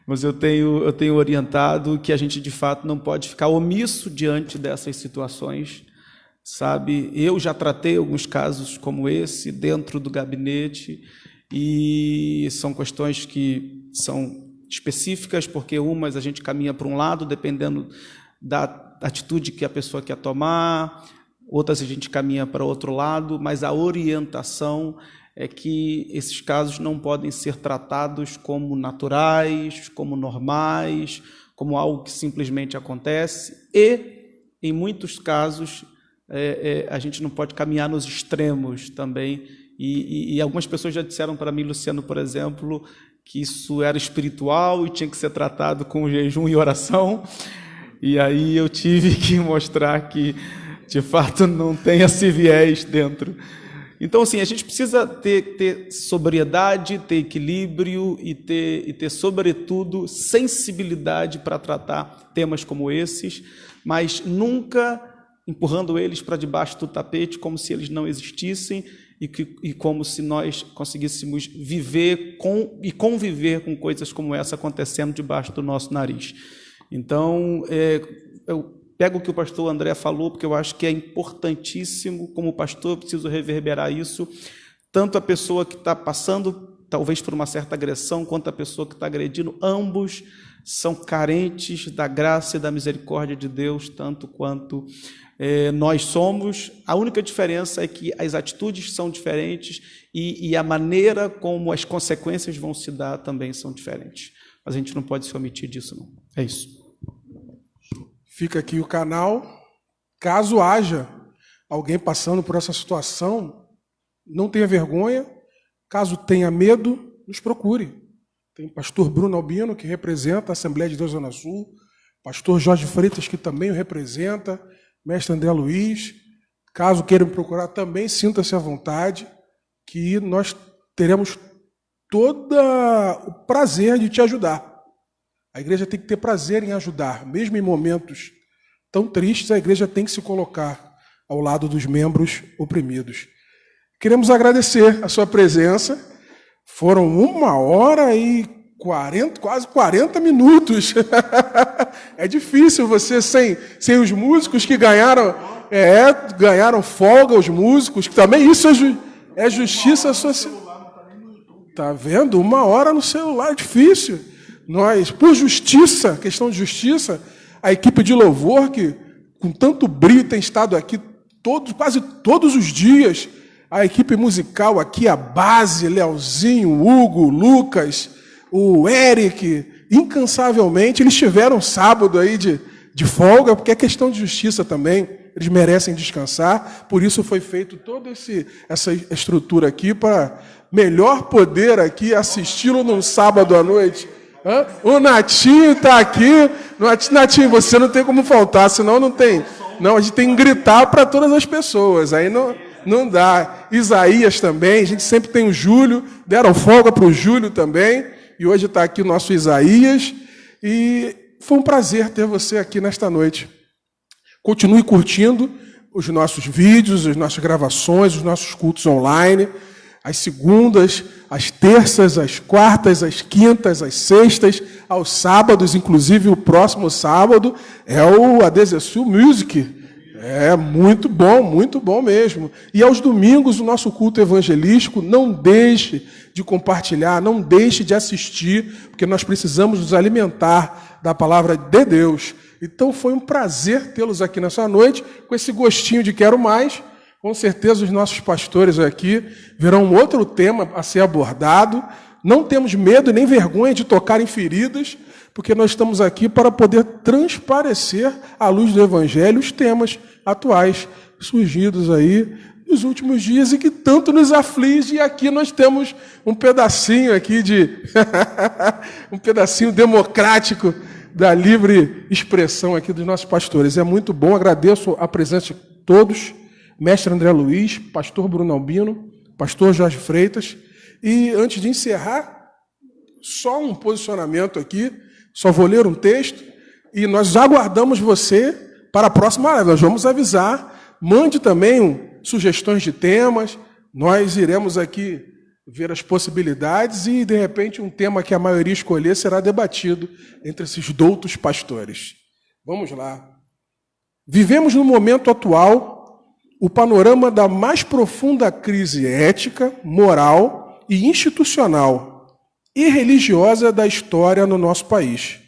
Mas eu tenho orientado que a gente, de fato, não pode ficar omisso diante dessas situações, sabe? Eu já tratei alguns casos como esse dentro do gabinete e são questões que são específicas, porque umas a gente caminha para um lado, dependendo da atitude que a pessoa quer tomar, outras a gente caminha para outro lado, mas a orientação é que esses casos não podem ser tratados como naturais, como normais, como algo que simplesmente acontece, e, em muitos casos, a gente não pode caminhar nos extremos também, e algumas pessoas já disseram para mim, Luciano, por exemplo, que isso era espiritual e tinha que ser tratado com jejum e oração, e aí eu tive que mostrar que, de fato, não tem esse viés dentro. Então, assim, a gente precisa ter sobriedade, ter equilíbrio e ter, sobretudo, sensibilidade para tratar temas como esses, mas nunca empurrando eles para debaixo do tapete como se eles não existissem e como se nós conseguíssemos viver e conviver com coisas como essa acontecendo debaixo do nosso nariz. Então, eu pego o que o pastor André falou, porque eu acho que é importantíssimo, como pastor, eu preciso reverberar isso, tanto a pessoa que está passando, talvez por uma certa agressão, quanto a pessoa que está agredindo, ambos são carentes da graça e da misericórdia de Deus, tanto quanto nós somos. A única diferença é que as atitudes são diferentes e a maneira como as consequências vão se dar também são diferentes. Mas a gente não pode se omitir disso, não. É isso. Fica aqui o canal. Caso haja alguém passando por essa situação, não tenha vergonha. Caso tenha medo, nos procure. Tem o pastor Bruno Albino, que representa a Assembleia de Deus Zona Sul, pastor Jorge Freitas, que também o representa, mestre André Luiz. Caso queiram me procurar, também sinta-se à vontade, que nós teremos todo o prazer de te ajudar. A igreja tem que ter prazer em ajudar. Mesmo em momentos tão tristes, a igreja tem que se colocar ao lado dos membros oprimidos. Queremos agradecer a sua presença. Foram 1h40, quase 40 minutos. É difícil você, sem os músicos que ganharam folga, os músicos, que também isso é justiça social. Está vendo? 1 hora no celular, é difícil. Nós, por justiça, questão de justiça, a equipe de louvor, que com tanto brilho tem estado aqui quase todos os dias, a equipe musical aqui, a base, Leozinho, Hugo, Lucas, o Eric, incansavelmente, eles tiveram sábado aí de folga, porque é questão de justiça também, eles merecem descansar, por isso foi feito toda essa estrutura aqui, para melhor poder aqui assisti-lo num sábado à noite. O Natinho está aqui. Natinho, você não tem como faltar, senão não tem. Não, a gente tem que gritar para todas as pessoas, aí não dá. Isaías também, a gente sempre tem o Júlio, deram folga para o Júlio também, e hoje está aqui o nosso Isaías, e foi um prazer ter você aqui nesta noite. Continue curtindo os nossos vídeos, as nossas gravações, os nossos cultos online, às segundas, às terças, às quartas, às quintas, às sextas, aos sábados, inclusive o próximo sábado é o ADZSU Music. É muito bom mesmo. E aos domingos, o nosso culto evangelístico, não deixe de compartilhar, não deixe de assistir, porque nós precisamos nos alimentar da palavra de Deus. Então foi um prazer tê-los aqui nessa noite, com esse gostinho de quero mais. Com certeza os nossos pastores aqui verão um outro tema a ser abordado. Não temos medo nem vergonha de tocar em feridas, porque nós estamos aqui para poder transparecer à luz do Evangelho os temas atuais surgidos aí nos últimos dias e que tanto nos aflige. E aqui nós temos um pedacinho aqui um pedacinho democrático da livre expressão aqui dos nossos pastores. É muito bom, agradeço a presença de todos. Mestre André Luiz, pastor Bruno Albino, pastor Jorge Freitas. E antes de encerrar, só um posicionamento aqui, só vou ler um texto, e nós aguardamos você para a próxima live. Nós vamos avisar, mande também sugestões de temas, nós iremos aqui ver as possibilidades e, de repente, um tema que a maioria escolher será debatido entre esses doutos pastores. Vamos lá. Vivemos no momento atual o panorama da mais profunda crise ética, moral e institucional e religiosa da história no nosso país.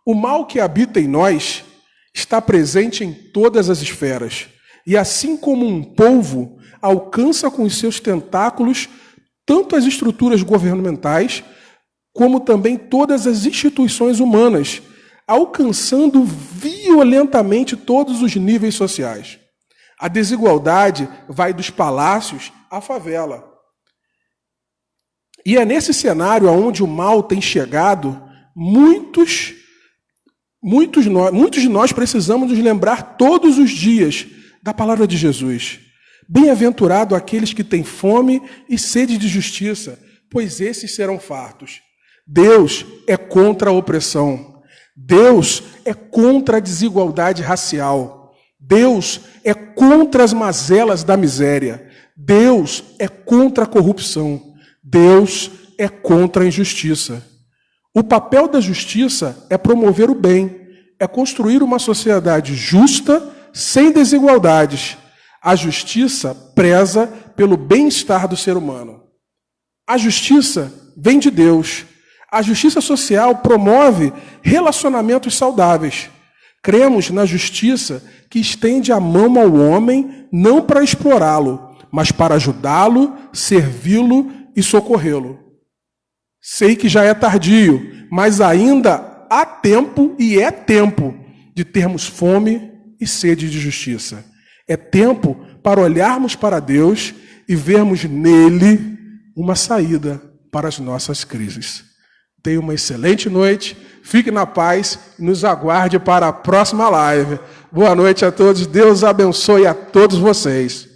O mal que habita em nós está presente em todas as esferas e, assim como um polvo, alcança com os seus tentáculos tanto as estruturas governamentais como também todas as instituições humanas, alcançando violentamente todos os níveis sociais. A desigualdade vai dos palácios à favela. E é nesse cenário onde o mal tem chegado, muitos de nós precisamos nos lembrar todos os dias da palavra de Jesus. Bem-aventurado aqueles que têm fome e sede de justiça, pois esses serão fartos. Deus é contra a opressão. Deus é contra a desigualdade racial. Deus é contra as mazelas da miséria. Deus é contra a corrupção. Deus é contra a injustiça. O papel da justiça é promover o bem, é construir uma sociedade justa, sem desigualdades. A justiça preza pelo bem-estar do ser humano. A justiça vem de Deus. A justiça social promove relacionamentos saudáveis. Cremos na justiça que estende a mão ao homem, não para explorá-lo, mas para ajudá-lo, servi-lo e socorrê-lo. Sei que já é tardio, mas ainda há tempo e é tempo de termos fome e sede de justiça. É tempo para olharmos para Deus e vermos nele uma saída para as nossas crises. Tenha uma excelente noite, fique na paz e nos aguarde para a próxima live. Boa noite a todos, Deus abençoe a todos vocês.